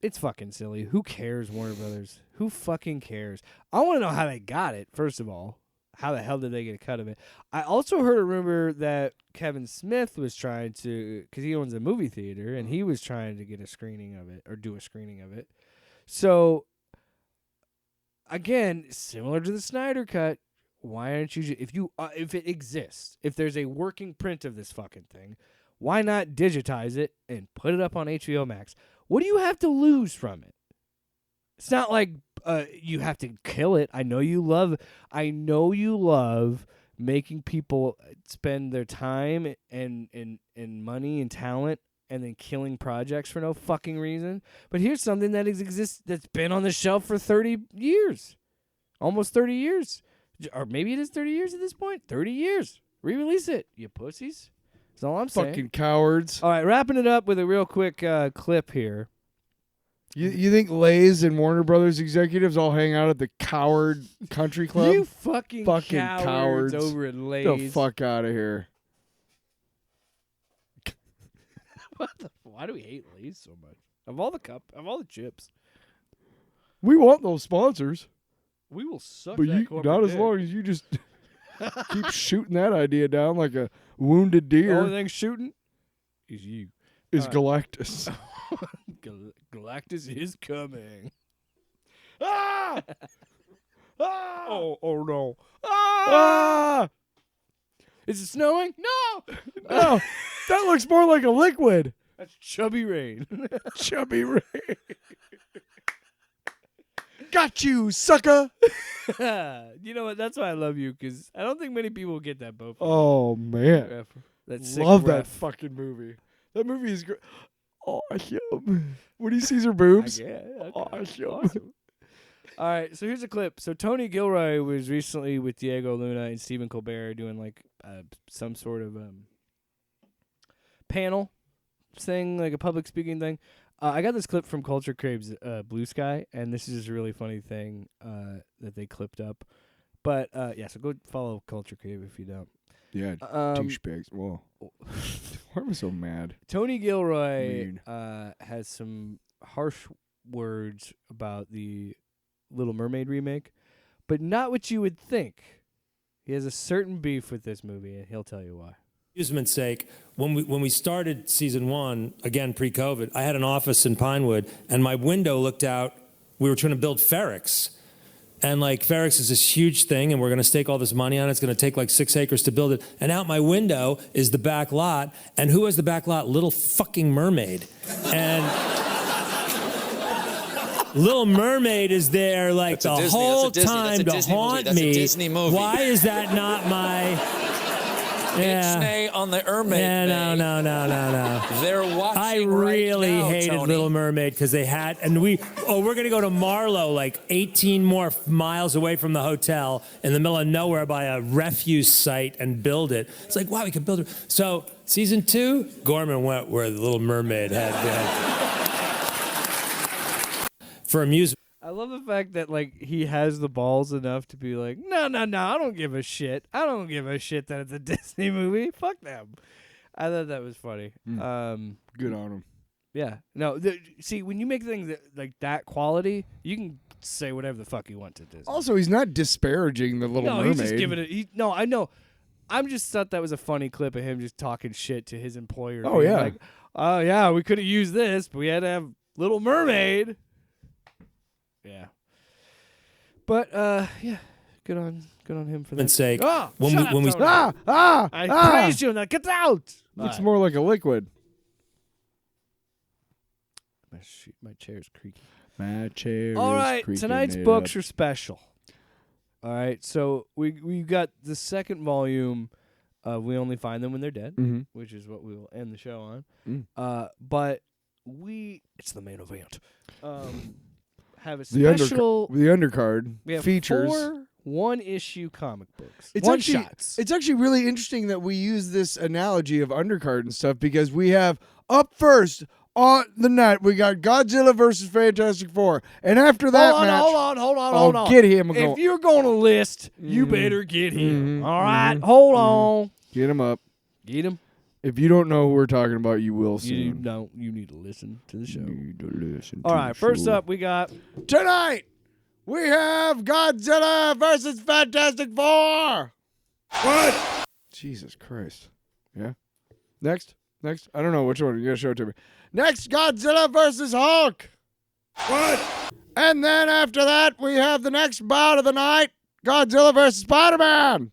It's fucking silly. Who cares, Warner Brothers? Who fucking cares? I want to know how they got it, first of all. How the hell did they get a cut of it? I also heard a rumor that Kevin Smith was trying to, because he owns a movie theater, and he was trying to get a screening of it, or do a screening of it. So, again, similar to the Snyder Cut, why aren't you, if it exists, if there's a working print of this fucking thing, why not digitize it and put it up on HBO Max? What do you have to lose from it? It's not like you have to kill it. I know you love making people spend their time and money and talent and then killing projects for no fucking reason. But here's something that exists that's been on the shelf for 30 years. Almost 30 years. Or maybe it is 30 years at this point. 30 years. Re-release it, you pussies. That's all I'm saying. Fucking cowards. All right, wrapping it up with a real quick clip here. You think Lay's and Warner Brothers executives all hang out at the Coward Country Club? You fucking cowards over at Lay's. Get the fuck out of here. Why do we hate Lay's so much? Of all the chips. We want those sponsors. We will suck But that you corporate not as dick. long as you just keep shooting that idea down like a wounded The deer only thing shooting is you. is Alright. Galactus. Galactus is coming. ah! Ah! Oh no. Ah! Is it snowing? No. No, that looks more like a liquid. That's chubby rain. Chubby Ray. Got you, sucker. You know what? That's why I love you, because I don't think many people get that boat. Oh man, That sick love that ref. fucking movie. That movie is great. Awesome. When he sees her boobs. Yeah, okay. Awesome. All right, so here's a clip. So Tony Gilroy was recently with Diego Luna and Stephen Colbert doing like some sort of panel thing, like a public speaking thing. I got this clip from Culture Crave's Blue Sky, and this is a really funny thing that they clipped up. But yeah, so go follow Culture Crave if you don't. Yeah, douchebags. Whoa. Why am I so mad? Tony Gilroy Mean. has some harsh words about the Little Mermaid remake, but not what you would think. He has a certain beef with this movie, and he'll tell you why. Amusement's sake, when we started season 1, again pre-COVID, I had an office in Pinewood, and my window looked out. We were trying to build Ferrex, and like Ferrex is this huge thing, and we're going to stake all this money on it. It's going to take like 6 acres to build it. And out my window is the back lot, and who has the back lot? Little fucking Mermaid, and Little Mermaid is there like That's a the Disney- whole that's a Disney- time that's a to Disney movie. haunt That's a me. Disney movie. Why is that not my? Yeah. Ixnay on the Mermaid. Yeah, no. They're watching I right really now, hated Tony. Little Mermaid because they had, and we're going to go to Marlow, like 18 more miles away from the hotel in the middle of nowhere by a refuse site and build it. It's like, wow, we could build it. So season 2, Gorman went where the Little Mermaid had been. For amusement. I love the fact that like he has the balls enough to be like, no, I don't give a shit. I don't give a shit that it's a Disney movie. Fuck them. I thought that was funny. Good on him. Yeah. No. See, when you make things like that quality, you can say whatever the fuck you want to Disney. Also, he's not disparaging the Little Mermaid. He's just giving it. No, I know. I'm just thought that was a funny clip of him just talking shit to his employer. Oh, being yeah. Like, oh yeah, we could have used this, but we had to have Little Mermaid. Yeah. But yeah, good on him for that. Sake. Oh, When shut we- up, when we- Tony. I praised you. Now get out. Looks more like a liquid. My chair's creaky. My chair All is right, creaking tonight's it books up. are special. All right, so we got the second volume of We Only Find Them When They're Dead, Mhm. which is what we will end the show on. Mm. But it's the main event. Have a The special. the undercard we have features 4 one-issue comic books. It's One actually shots. it's actually really interesting that we use this analogy of undercard and stuff because we have up first on the night we got Godzilla versus Fantastic Four, and after that match, hold on. get him. If you're going to list, you better get him. Mhm. All right, hold on. Get him up. Get him. If you don't know who we're talking about, you will You soon. don't. You need to listen to the show. Need to listen All to right, the first show. up, we got Tonight we have Godzilla versus Fantastic Four. What? Jesus Christ. Yeah. Next. I don't know which one. You gotta show it to me. Next, Godzilla versus Hulk. What? And then after that, we have the next bout of the night, Godzilla versus Spider-Man.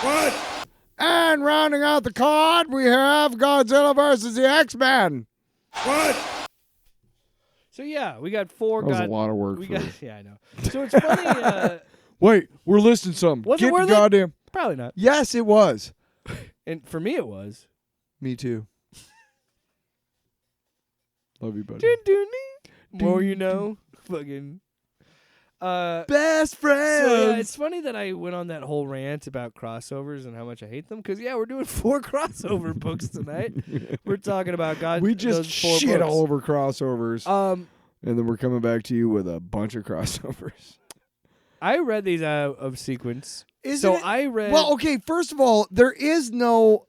What? And rounding out the card, we have Godzilla versus the X-Men. What? So yeah, we got 4. That was a lot of work. We for got us. yeah, I know. So it's funny. Wait, we're listing some. Was it Get worth the it? goddamn. Probably not. Yes, it was. And for me, it was. Me too. Love you, buddy. More you know. Fucking. Best friends. So yeah, it's funny that I went on that whole rant about crossovers and how much I hate them. Because yeah, we're doing 4 crossover books tonight. We're talking about God. We just those 4 shit books. all over crossovers, and then we're coming back to you with a bunch of crossovers. I read these out of sequence. Isn't it- I read. Well, okay. First of all, there is no.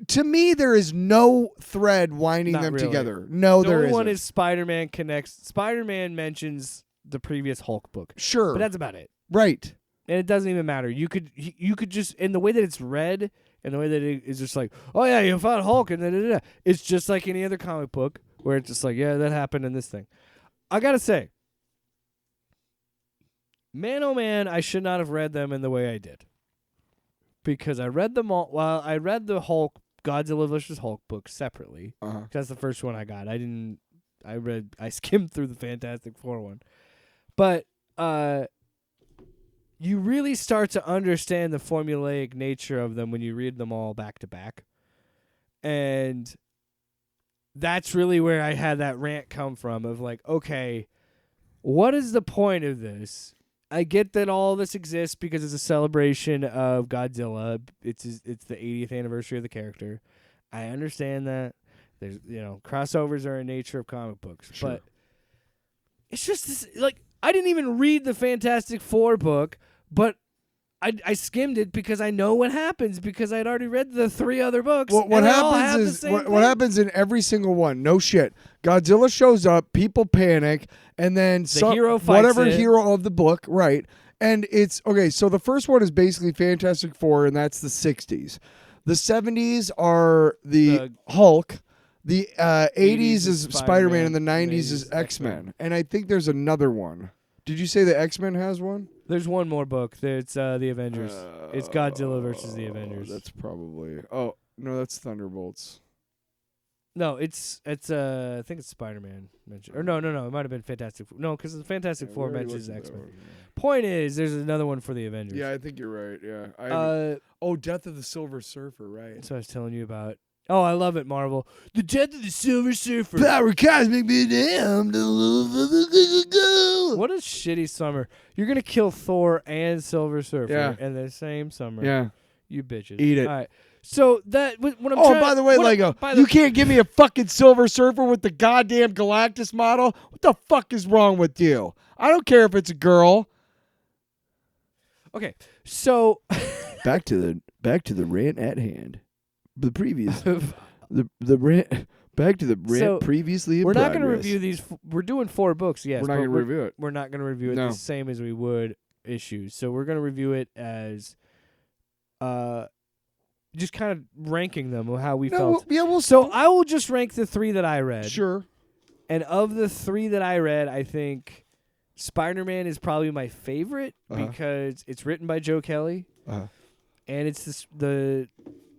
To me, there is no thread winding Not them really. together. No, the there only isn't. one is Spider-Man connects. Spider-Man mentions the previous Hulk book, Sure. but that's about it. Right. And it doesn't even matter. You could just, in the way that it's read, and the way that it is just like, oh yeah, you fought Hulk, and da-da-da-da. It's just like any other comic book where it's just like, yeah, that happened in this thing. I gotta say, man, oh man, I should not have read them in the way I did, because I read them all. Well, I read the Hulk Godzilla vs. Hulk book separately. That's the first one I got. I skimmed through the Fantastic Four one, but you really start to understand the formulaic nature of them when you read them all back to back. And that's really where I had that rant come from of like, okay, what is the point of this? I get that all this exists because it's a celebration of Godzilla. It's the 80th anniversary of the character. I understand that. There's, crossovers are a nature of comic books. Sure. But it's just this, like, I didn't even read the Fantastic Four book, but I skimmed it because I know what happens because I'd already read the 3 other books. What happens is what happens in every single one. No shit. Godzilla shows up, people panic, and then hero fights whatever it. hero of the book, right? And it's okay. So the first one is basically Fantastic Four, and that's the 60s. The 70s are the Hulk. The 80s is Spider-Man, and the 90s is X-Men. And I think there's another one. Did you say the X-Men has one? There's one more book. It's the Avengers. It's Godzilla versus the Avengers. That's probably. Oh no, that's Thunderbolts. No, it's I think it's Spider-Man mentioned. Or no, it might have been Fantastic. No, because the Fantastic Four mentions X-Men. Point is, there's another one for the Avengers. Yeah, I think you're right. Yeah. Death of the Silver Surfer. Right. That's what I was telling you about. Oh, I love it, Marvel. The Death of the Silver Surfer. Power cosmic me damn. What a shitty summer. You're going to kill Thor and Silver Surfer in the same summer. Yeah. You bitches. Eat it. All right. So that what I'm Oh, trying by the way, Lego, you can't give me a fucking Silver Surfer with the goddamn Galactus model. What the fuck is wrong with you? I don't care if it's a girl. Okay. So back to the rant at hand. The previous the rant back to the rant previously in we're not going to progress. review these. We're doing 4 books, yes. We're not going to review it. We're not going to review it the same as we would issues. So we're going to review it as just kind of ranking them of how we felt. So I will just rank the 3 that I read. Sure. And of the 3 that I read, I think Spider-Man is probably my favorite because it's written by Joe Kelly. And it's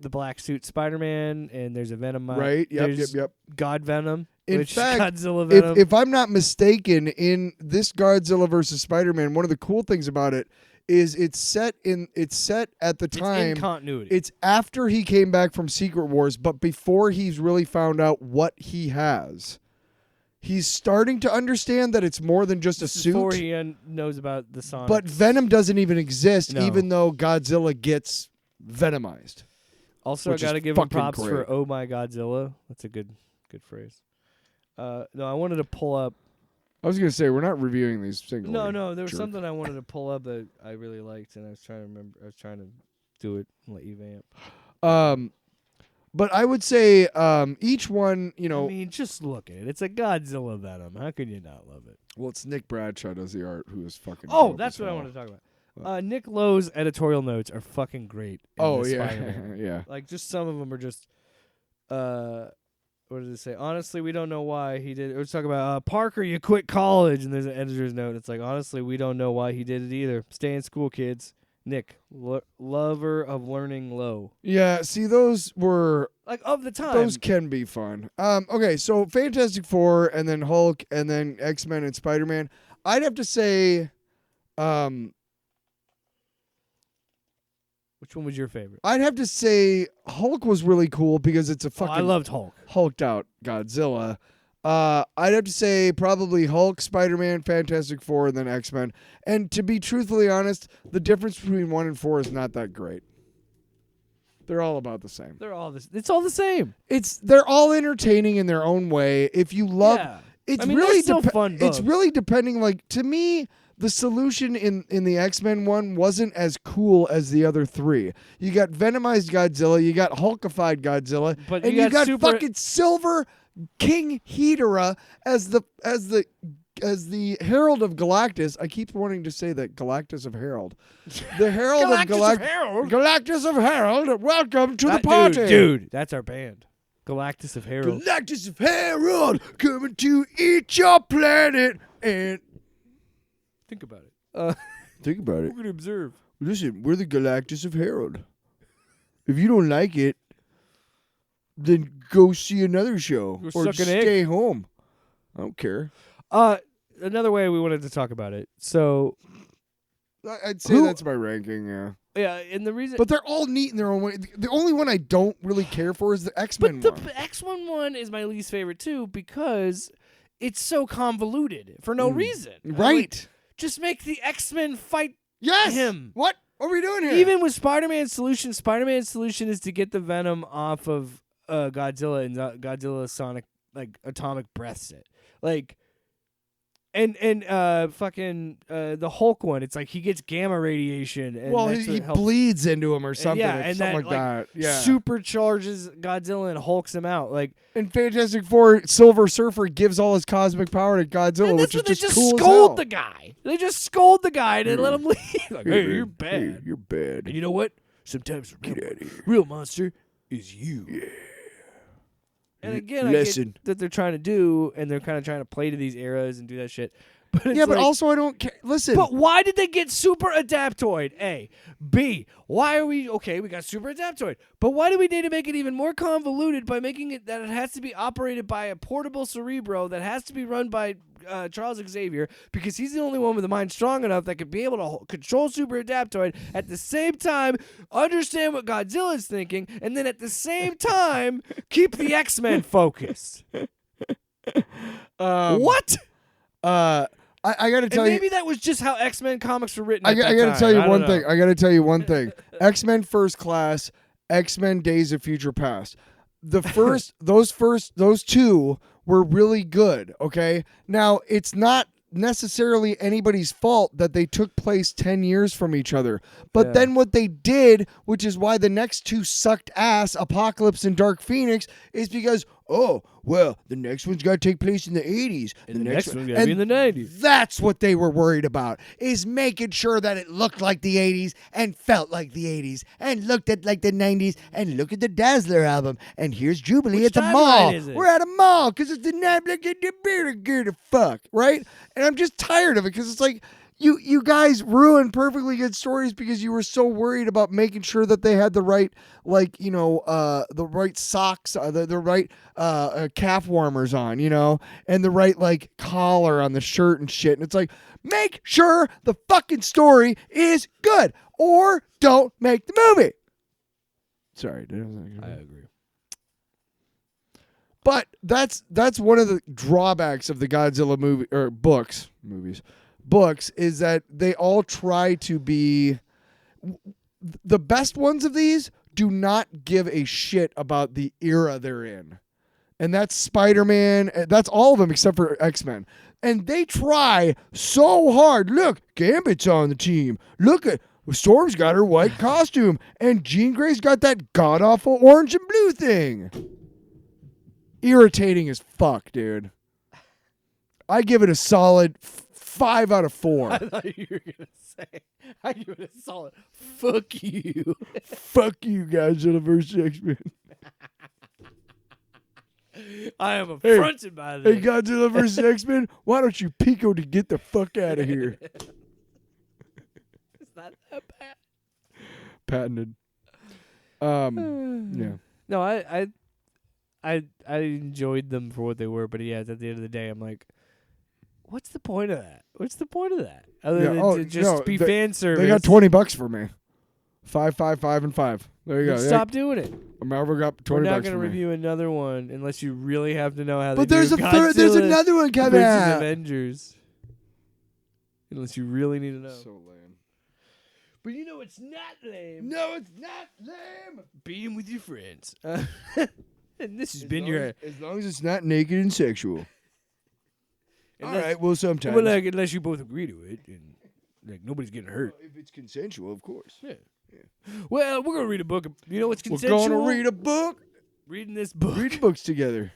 the black suit Spider-Man, and there's a Venom. Right, yep. God Venom. In which fact, Godzilla Venom. if I'm not mistaken, in this Godzilla versus Spider-Man, one of the cool things about it is it's set at the time. It's in continuity. It's after he came back from Secret Wars, but before he's really found out what he has. He's starting to understand that it's more than just a suit. Before he knows about the Sonics. But Venom doesn't even exist, No. even though Godzilla gets venomized. Also, I got to give him props for "Oh My Godzilla." That's a good phrase. No, I wanted to pull up. I was gonna say we're not reviewing these singly. No, there was something I wanted to pull up that I really liked, and I was trying to remember. I was trying to do it and let you vamp. But I would say each one, I mean, just look at it. It's a Godzilla Venom. How could you not love it? Well, it's Nick Bradshaw does the art, who is fucking. Oh, dope that's as what I hell. want to talk about. Nick Lowe's editorial notes are fucking great. Oh this yeah, Spider-Man. yeah. Like, just some of them are just, what does it say? Honestly, we don't know why he did it. Let's talk about Parker, you quit college, and there's an editor's note. It's like, honestly, we don't know why he did it either. Stay in school, kids. Nick, lover of learning low. Yeah, see, those were like of the time. Those can be fun. Okay, so Fantastic Four, and then Hulk, and then X-Men and Spider-Man. I'd have to say, which one was your favorite? I'd have to say Hulk was really cool because it's a fucking. I loved Hulk. Hulked out Godzilla. I'd have to say probably Hulk, Spider-Man, Fantastic Four, and then X-Men. And to be truthfully honest, the difference between 1 and 4 is not that great. They're all about the same. It's all the same. They're all entertaining in their own way. If you love, it's really still fun books. It's really depending. Like, to me, the solution in the X-Men one wasn't as cool as the other 3. You got Venomized Godzilla, you got Hulkified Godzilla, and you got fucking Silver King Ghidorah as the Herald of Galactus. I keep wanting to say that Galactus of Herald. The Herald of Galactus. Galactus of Herald. Welcome to the party, dude. That's our band. Galactus of Herald. Galactus of Herald coming to eat your planet. And think about it. think about it. We're gonna observe. Listen, we're the Galactus of Herald. If you don't like it, then go see another show or just stay home. I don't care. Another way we wanted to talk about it. So I'd say that's my ranking, yeah. Yeah, and the reason... But they're all neat in their own way. The only one I don't really care for is the X-Men one. But the X-Men one is my least favorite, too, because it's so convoluted for no reason. Right. Just make the X-Men fight him. What are we doing here? Even with Spider-Man's solution is to get the Venom off of Godzilla, and Godzilla's sonic, atomic breaths it. And fucking the Hulk one, it's like he gets gamma radiation. And he bleeds into him or something. And something like that. Yeah. Supercharges Godzilla and hulks him out. In Fantastic Four, Silver Surfer gives all his cosmic power to Godzilla, which is just cool as hell. Scold the guy. They just scold the guy and let him leave. Hey, you're bad. Hey, you're bad. And you know what? Sometimes the real monster is you. Yeah. And again, I get that they're trying to do, and they're kind of trying to play to these eras and do that shit. But but also I don't care. Listen. But why did they get Super Adaptoid? A. B. Why are we... Okay, we got Super Adaptoid. But why do we need to make it even more convoluted by making it that it has to be operated by a portable Cerebro that has to be run by Charles Xavier, because he's the only one with a mind strong enough that could be able to control Super Adaptoid, at the same time understand what Godzilla's thinking, and then at the same time keep the X-Men focused. What? I got to tell you, maybe that was just how X-Men comics were written. I got to tell you one thing. I got to tell you one thing. X-Men First Class, X-Men Days of Future Past. Those two were really good. Okay, now it's not necessarily anybody's fault that they took place 10 years from each other. But then what they did, which is why the next two sucked ass, Apocalypse and Dark Phoenix, is because, the next one's got to take place in the 80s. And the next one's got to be in the 90s. That's what they were worried about, is making sure that it looked like the 80s and felt like the 80s and looked at like the 90s, and look at the Dazzler album. And here's Jubilee at the mall. We're at a mall because it's the night like the fuck, right? And I'm just tired of it because it's like, you guys ruined perfectly good stories because you were so worried about making sure that they had the right, the right socks, the right calf warmers on, and the right, collar on the shirt and shit. And it's like, make sure the fucking story is good or don't make the movie. Sorry, dude. I agree. But that's one of the drawbacks of the Godzilla movie or books is that they all try to be the best ones of these do not give a shit about the era they're in. And that's Spider-Man, that's all of them except for X-Men. And they try so hard. Look, Gambit's on the team. Look at Storm's got her white costume and Jean Grey's got that god-awful orange and blue thing. Irritating as fuck, dude. I give it a solid 5 out of 4. I thought you were going to say, I give it a solid fuck you. Fuck you, Godzilla vs. X-Men. I am affronted by this. Hey, Godzilla vs. X-Men, why don't you Pico to get the fuck out of here? It's not that bad. Patented. Yeah. No, I enjoyed them for what they were, but at the end of the day, I'm like, what's the point of that? What's the point of that? Other than to just be fan service. They got $20 for me. 5, 5, 5, and 5. There you go. Stop doing it. Marvel got $20 for me. We're not going to review another one unless you really have to know how they do. But there's another one coming out. Avengers. Unless you really need to know. So lame. But it's not lame. No, it's not lame. Being with your friends. And this has been as long as it's not naked and sexual. All right, well, sometimes. Well, unless you both agree to it, and nobody's getting hurt. Well, if it's consensual, of course. Yeah. Well, we're gonna read a book. You know what's consensual? We're gonna read a book. Reading this book. Read books together.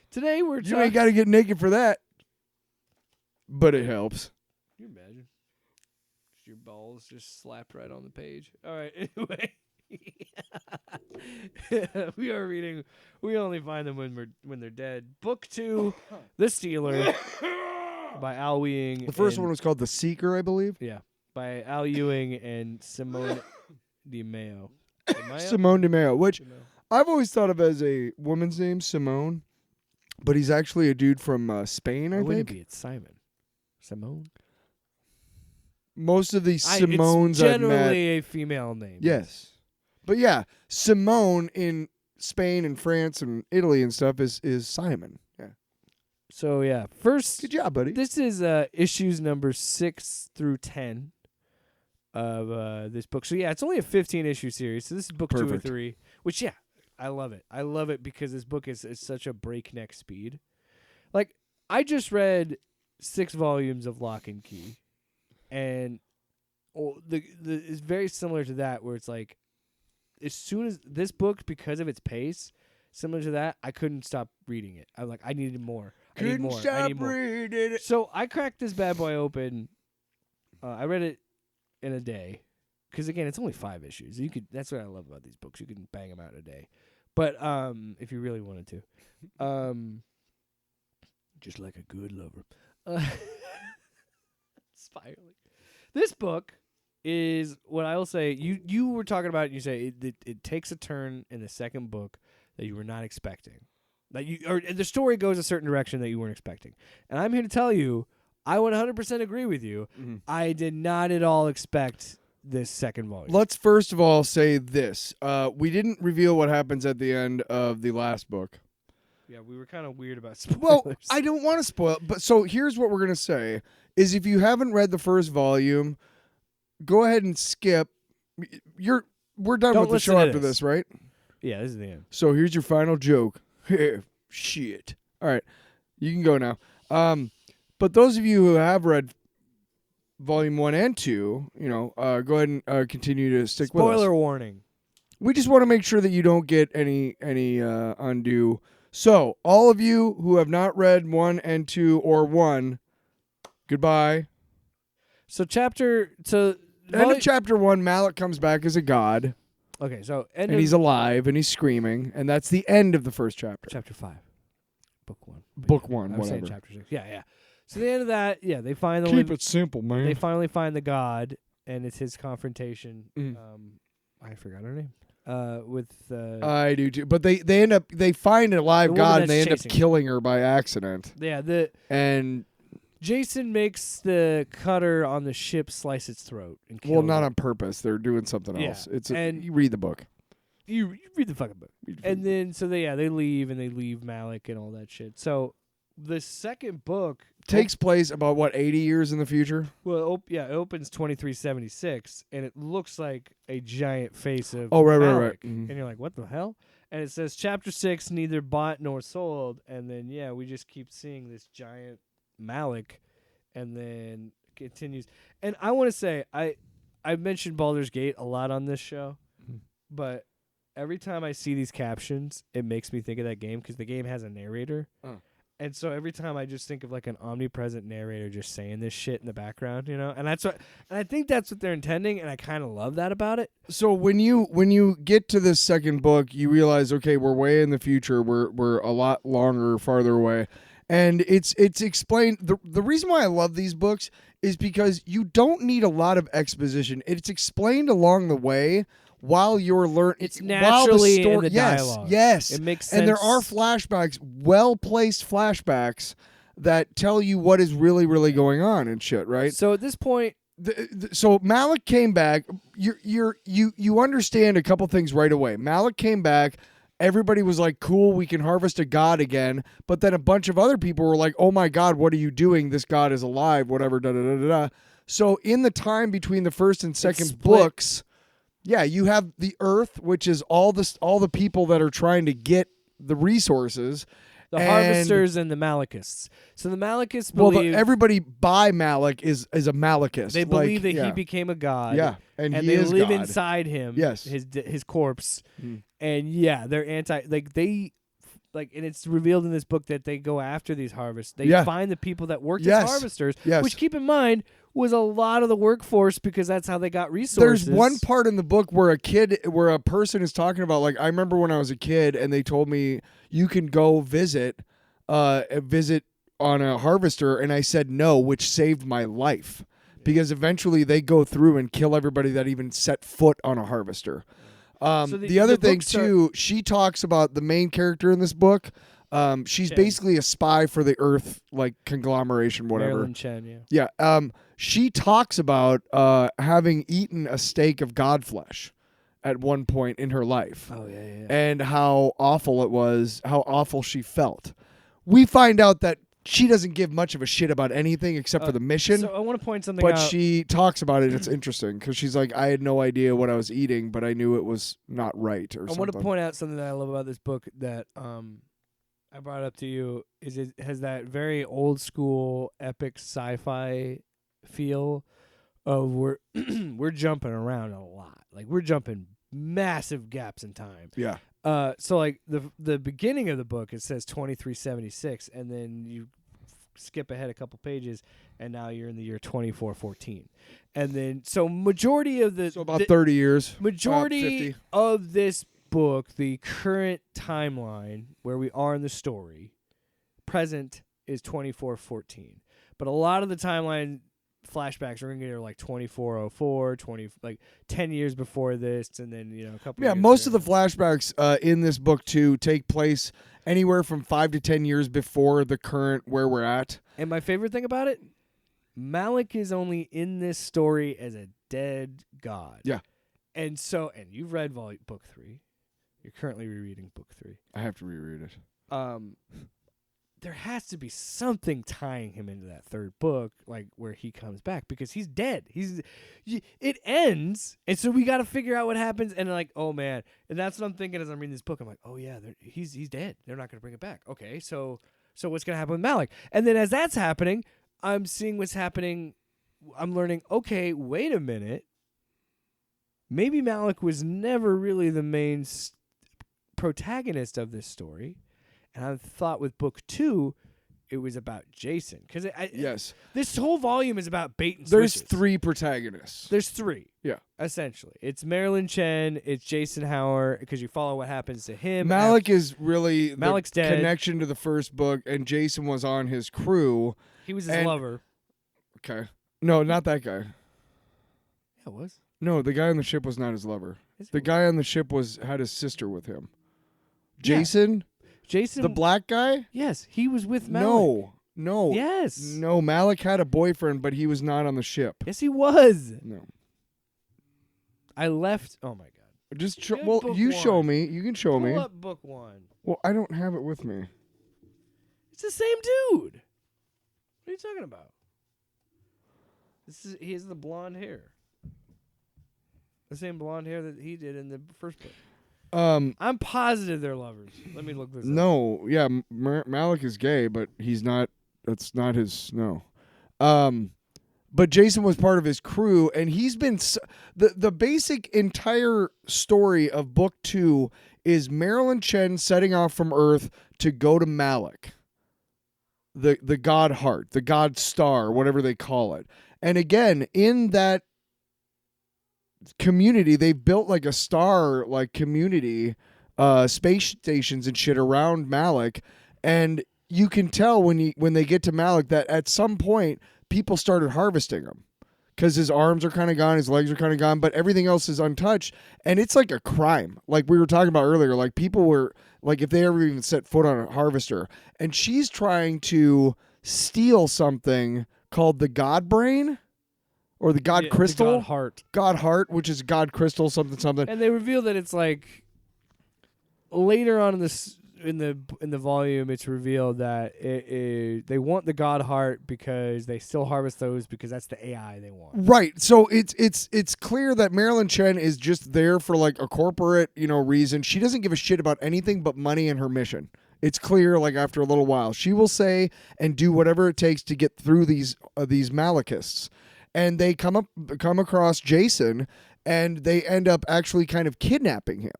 Today we're. You ain't got to get naked for that. but it helps. Can you imagine? Just your balls just slapped right on the page. All right. Anyway, we are reading. We only find them when they're dead. Book 2, The Stealer, by Al Ewing. The first one was called The Seeker, I believe. Yeah, by Al Ewing and Simone DiMeo. Simone DiMeo, which I've always thought of as a woman's name, Simone, but he's actually a dude from Spain, I Why wouldn't think. it be? It's Simon. Simone. Most of these Simones it's I've met. generally a female name. Yes. But yeah, Simone in Spain and France and Italy and stuff is Simon. Yeah. So yeah, first. Good job, buddy. This is issues number 6 through 10 of this book. So yeah, it's only a 15-issue series. So this is book 2 or Perfect. 3, which yeah, I love it. I love it because this book is such a breakneck speed. Like I just read 6 volumes of Lock and Key, and it's very similar to that, where it's like as soon as this book, because of its pace, similar to that, I couldn't stop reading it. I'm like, I needed more. I need more. I need more. reading it. So I cracked this bad boy open. I read it in a day, because again, it's only 5 issues. You could. That's what I love about these books. You can bang them out in a day. But if you really wanted to, just like a good lover. Spiraling. This book is what I will say. You were talking about it, and you say it takes a turn in the second book that you were not expecting. Or the story goes a certain direction that you weren't expecting. And I'm here to tell you, I 100% agree with you. Mm-hmm. I did not at all expect this second volume. Let's first of all say this. We didn't reveal what happens at the end of the last book. Yeah, we were kind of weird about spoilers. Well, I don't want to spoil it, but so here's what we're going to say, is if you haven't read the first volume, go ahead and skip. We're done Don't with the listen show to after this, right? Yeah, this is the end. So here's your final joke. Shit. All right. You can go now. But those of you who have read volume 1 and 2, go ahead and continue to stick with us. Spoiler warning. We just want to make sure that you don't get any undue. So, all of you who have not read 1 and 2 or 1, goodbye. So End of chapter 1, Malik comes back as a god, okay, so and he's alive, and he's screaming, and that's the end of the first chapter. chapter 5, book 1. Book 1, I was saying whatever. chapter 6. Yeah. So the end of that, yeah, they finally Keep it simple, man. they finally find the god, and it's his confrontation. Mhm. I forgot her name. With I do too. But they find a live The woman god, and they that's end up chasing killing her by accident. yeah, And Jason makes the cutter on the ship slice its throat and kill well, not her. on purpose. They're doing something Yeah, else. and- you read the book. You read the fucking book. And then so they leave Malik and all that shit. So the second book takes place about 80 years in the future. Well, it opens 2376, and it looks like a giant face of Oh, right. Malik. Mhm. And you're like, what the hell? And it says Chapter 6, neither bought nor sold. And then, yeah, we just keep seeing this giant Malik, and then continues. And I want to say, I mentioned Baldur's Gate a lot on this show, but every time I see these captions, it makes me think of that game, because the game has a narrator. And so every time I just think of like an omnipresent narrator just saying this shit in the background, and and I think that's what they're intending, and I kind of love that about it. So when you get to this second book, you realize, okay, we're way in the future. We're a lot longer, farther away, and it's explained. The reason why I love these books is because you don't need a lot of exposition. It's explained along the way. While you're learning, It's naturally in the dialogue. Yes, It makes sense. And there are flashbacks, well-placed flashbacks that tell you what is really, really going on and shit, right? So at this point, So Malik came back. You understand a couple things right away. Malik came back. Everybody was like, "Cool, we can harvest a god again." But then a bunch of other people were like, "Oh my god, what are you doing? This god is alive." Whatever. Da da da da da. So in the time between the first and second split. books. Yeah, you have the Earth, which is all the people that are trying to get the resources. the harvesters and the Malikists. So the Malikists Well, believe everybody by Malik is a Malikist. they believe that he became a god. Yeah, and he they is live God. inside him. Yes. his corpse. Mm. And yeah, they're anti. Like they like, and it's revealed in this book that they go after these harvests. They Yeah. find the people that worked Yes. as harvesters, Yes. which, keep in mind, was a lot of the workforce because that's how they got resources. There's one part in the book where a person is talking about, like, I remember when I was a kid and they told me you can go visit on a harvester, and I said no, which saved my life because eventually they go through and kill everybody that even set foot on a harvester. So The other the thing books are- too, she talks about the main character in this book. She's Chen. basically a spy for the Earth, like, conglomeration, whatever. Marilyn Chen, yeah. Yeah. She talks about having eaten a steak of god flesh at one point in her life. Oh, yeah. And how awful it was, how awful she felt. We find out that she doesn't give much of a shit about anything except for the mission. So I want to point something But out. she talks about it. It's interesting because she's like, I had no idea what I was eating, but I knew it was not right or I something. want to point out something that I love about this book that I brought up to you is it has that very old school epic sci-fi feel of we're jumping around a lot. Like, we're jumping massive gaps in time. Yeah. So like the beginning of the book, it says 2376, and then you skip ahead a couple pages, and now you're in the year 2414, and then so majority of the So about 30 years. majority 50. of this book, the current timeline where we are in the story, present is 2414, but a lot of the timeline flashbacks are going to get like 2404, 10 years before this, and then a couple. Yeah, years most of there. the flashbacks in this book too take place anywhere from 5 to 10 years before the current where we're at. And my favorite thing about it, Malik is only in this story as a dead god. Yeah. And you've read book 3. You're currently rereading book 3. I have to reread it. There has to be something tying him into that third book, like where he comes back, because he's dead. It ends, and so we got to figure out what happens. And like, oh man, and that's what I'm thinking as I'm reading this book. I'm like, oh yeah, he's dead. They're not going to bring it back. Okay, so what's going to happen with Malik? And then as that's happening, I'm seeing what's happening. I'm learning. Okay, wait a minute. Maybe Malik was never really the main protagonist of this story. And I thought with book 2, it was about Jason. Because Yes. this whole volume is about bait and There's switches. 3 protagonists. There's 3. Yeah. Essentially. It's Marilyn Chen, it's Jason Howard, because you follow what happens to him. Malik is really Malik's the dead. connection to the first book, and Jason was on his crew. He was his and- lover. Okay. No, not that guy. Yeah, it was. No, the guy on the ship was not his lover. Yes, it The was. guy on the ship had his sister with him. Yeah. Jason? Jason. The black guy? Yes, he was with Malik. No. Yes. No, Malik had a boyfriend, but he was not on the ship. Yes, he was. No. I left. Oh, my God. Just Good well, book you show one. me. You can show Pull me. up book 1. Well, I don't have it with me. It's the same dude. What are you talking about? He has the blonde hair. The same blonde hair that he did in the first book. I'm positive they're lovers. Let me look this up. No, yeah, Malik is gay, but he's not. That's not his. No. But Jason was part of his crew, and he's been the basic entire story of book 2 is Marilyn Chen setting off from Earth to go to Malik, the god heart, the god star, whatever they call it. And again, in that community, they built like a star like community, space stations and shit around Malik, and you can tell when they get to Malik that at some point people started harvesting him because his arms are kind of gone, his legs are kind of gone, but everything else is untouched, and it's like a crime, like we were talking about earlier. Like, people were like, if they ever even set foot on a harvester, and she's trying to steal something called the God Brain. Or the God Crystal? The God Heart. God Heart, which is God Crystal, something. And they reveal that it's like later on in the volume, it's revealed that they want the God Heart because they still harvest those because that's the AI they want. Right. So it's clear that Marilyn Chen is just there for like a corporate, reason. She doesn't give a shit about anything but money and her mission. It's clear, like, after a little while. She will say and do whatever it takes to get through these Malikists. And they come across Jason, and they end up actually kind of kidnapping him.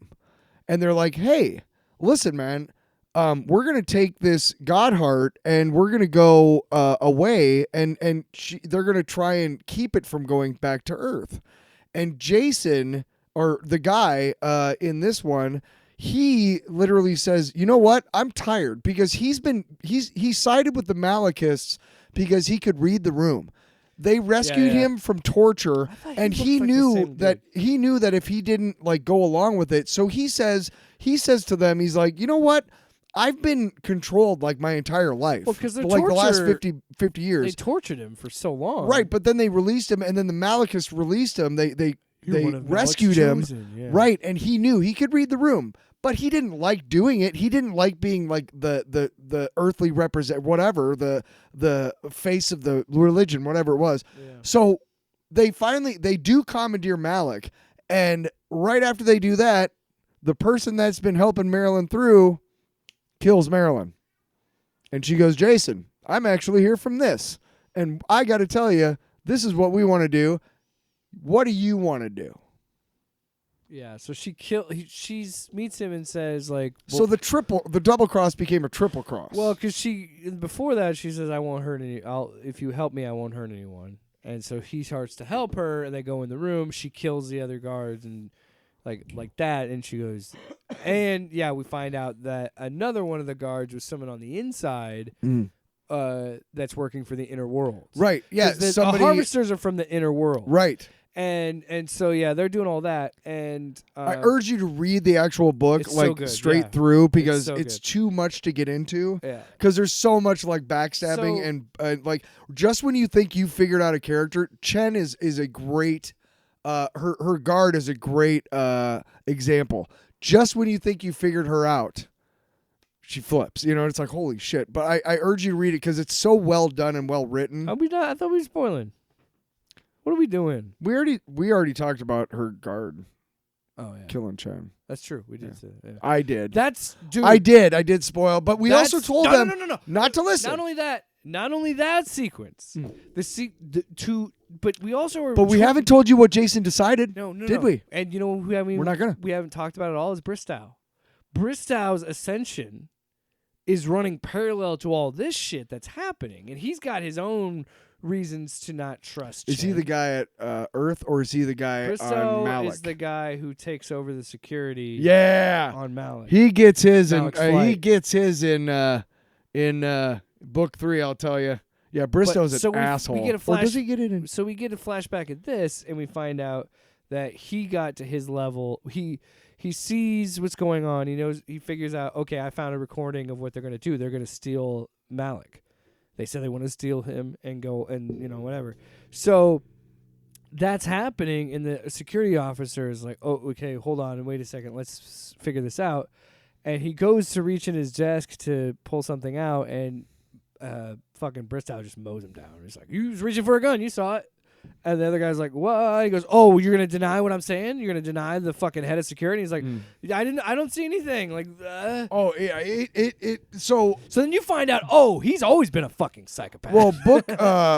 And they're like, hey, listen, man, we're gonna take this God heart and we're gonna go away, and they're gonna try and keep it from going back to Earth. And Jason, or the guy in this one, he literally says, "You know what? I'm tired," because he sided with the Malachists because he could read the room. They rescued him from torture, and he knew that if he didn't like go along with it, so he says to them, he's like, "You know what? I've been controlled like my entire life, because like the last 50 years. They tortured him for so long, right? But then they released him, and then the Malachists released him. They rescued him, right? And he knew he could read the room, but he didn't like doing it. He didn't like being like the earthly whatever, the face of the religion, whatever it was. Yeah. So they do commandeer Malik, and right after they do that, the person that's been helping Marilyn through kills Marilyn. And she goes, "Jason, I'm actually here from this. And I got to tell you, this is what we want to do. What do you want to do?" Yeah, so she meets him and says like, well, so the double cross became a triple cross. Well, because before that she says, "I won't hurt if you help me, I won't hurt anyone." And so he starts to help her, and they go in the room. She kills the other guards and like that, and she goes, and yeah, we find out that another one of the guards was someone on the inside. That's working for the inner world. Right. Yeah. The harvesters are from the inner world. Right. And so yeah, they're doing all that, and I urge you to read the actual book straight through, because it's too much to get into. Yeah. Because there's so much like backstabbing and like just when you think you figured out a character, Chen is a great her guard is a great example. Just when you think you figured her out, she flips. You know, it's like, holy shit. But I urge you to read it because it's so well done and well written. Are we not? I thought we were spoiling. What are we doing? We already talked about her guard. Oh yeah, killing Chen. That's true. We did say that. Yeah. I did. I did spoil, but we also told them not to listen. Not only that sequence. But we also were. But we haven't told you what Jason decided. No. Did we? And you know who we're not gonna. We haven't talked about it all is Bristow. Bristow's ascension is running parallel to all this shit that's happening, and he's got his own reasons to not trust Chen. Is he the guy at Earth, or is he the guy Bristow on Malik? Is the guy who takes over the security on Malik. He gets his in book 3, I'll tell you. Yeah, Bristow's an asshole. Or does he get it in? So we get a flashback at this, and we find out that he got to his level. He sees what's going on. He figures out, okay, I found a recording of what they're going to do. They're going to steal Malik. They said they want to steal him and go and, whatever. So that's happening, and the security officer is like, oh, okay, hold on and wait a second. Let's figure this out. And he goes to reach in his desk to pull something out, and fucking Bristow just mows him down. He's like, you was reaching for a gun. You saw it. And the other guy's like, what? He goes, oh, you're going to deny what I'm saying? You're going to deny the fucking head of security? He's like, I don't see anything. Like, oh, yeah. So then you find out, oh, he's always been a fucking psychopath. Well,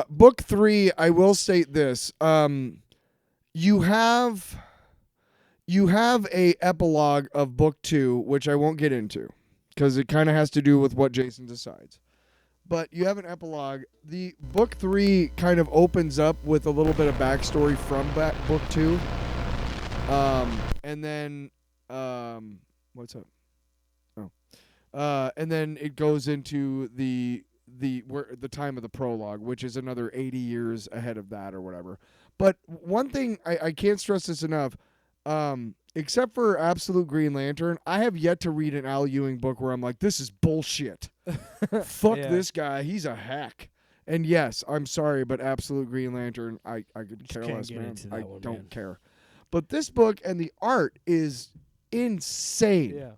book 3, I will state this. You have a epilogue of book 2, which I won't get into because it kind of has to do with what Jason decides. But you have an epilogue. The book 3 kind of opens up with a little bit of backstory from book 2. And then what's up? Oh. And then it goes into the time of the prologue, which is another 80 years ahead of that or whatever. But one thing I can't stress this enough. Except for Absolute Green Lantern, I have yet to read an Al Ewing book where I'm like, this is bullshit. Fuck this guy. He's a hack. And yes, I'm sorry, but Absolute Green Lantern, I could care less, man. I don't care. But this book and the art is insane. Yeah.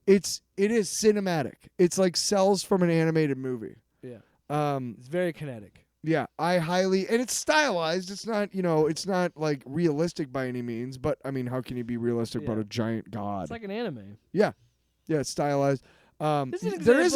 It is cinematic. It's like cells from an animated movie. Yeah. It's very kinetic. Yeah, and it's stylized. It's not, it's not like realistic by any means, but I mean, how can you be realistic about a giant god? It's like an anime. Yeah, it's stylized. This is there's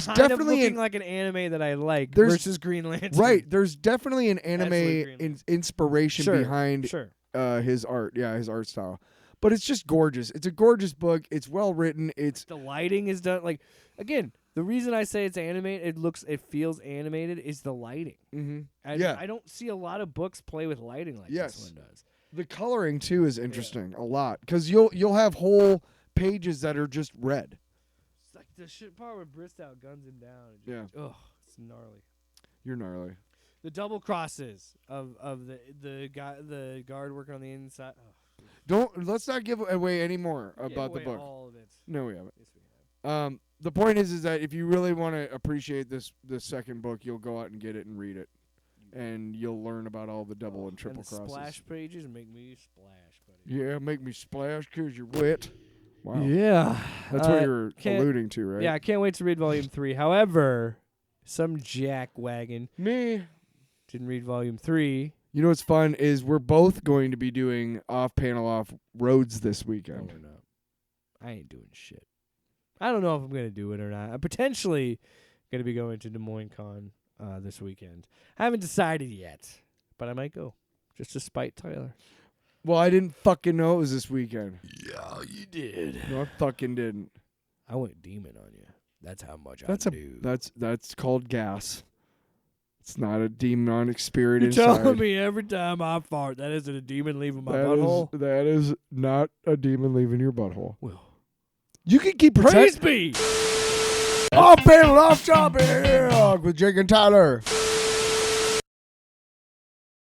definitely looking like an anime that I like versus Green Lantern. Right, there's definitely an anime inspiration behind his art. Yeah, his art style. but it's just gorgeous. It's a gorgeous book. It's well written. It's The lighting is done like again. The reason I say it's animated, it feels animated, is the lighting. Yeah. I don't see a lot of books play with lighting like Yes. this one does. the coloring too is interesting a lot because you'll have whole pages that are just red. It's like the shit part where Bristow guns him down. Yeah. Ugh, it's gnarly. You're gnarly. The double crosses of the guard working on the inside. Let's not give away any more about the Give away book. all of it. No, we haven't. Yes, we have. The point is that if you really want to appreciate this second book, you'll go out and get it and read it, and you'll learn about all the double and triple And the crosses. splash pages make me splash, buddy. Yeah, make me splash 'cause you're wet. Wow. Yeah, That's what you're can't- alluding to, right? Yeah, I can't wait to read volume 3. However, some jackwagon Me. didn't read volume 3. You know what's fun is we're both going to be doing off-panel off-roads this No, weekend. we're not. I ain't doing shit. I don't know if I'm gonna do it or not. I'm potentially gonna be going to Des Moines Con this weekend. I haven't decided yet, but I might go just to spite Tyler. Well, I didn't fucking know it was this weekend. Yeah, you did. No, I fucking didn't. I went demon on you. That's how much That's I do. that's called gas. It's not a demonic spirit You're inside. telling me every time I fart, that isn't a demon leaving my butthole? That is not a demon leaving your butthole. Well, You can keep praise be. Off panel, off topic with Jake and Tyler.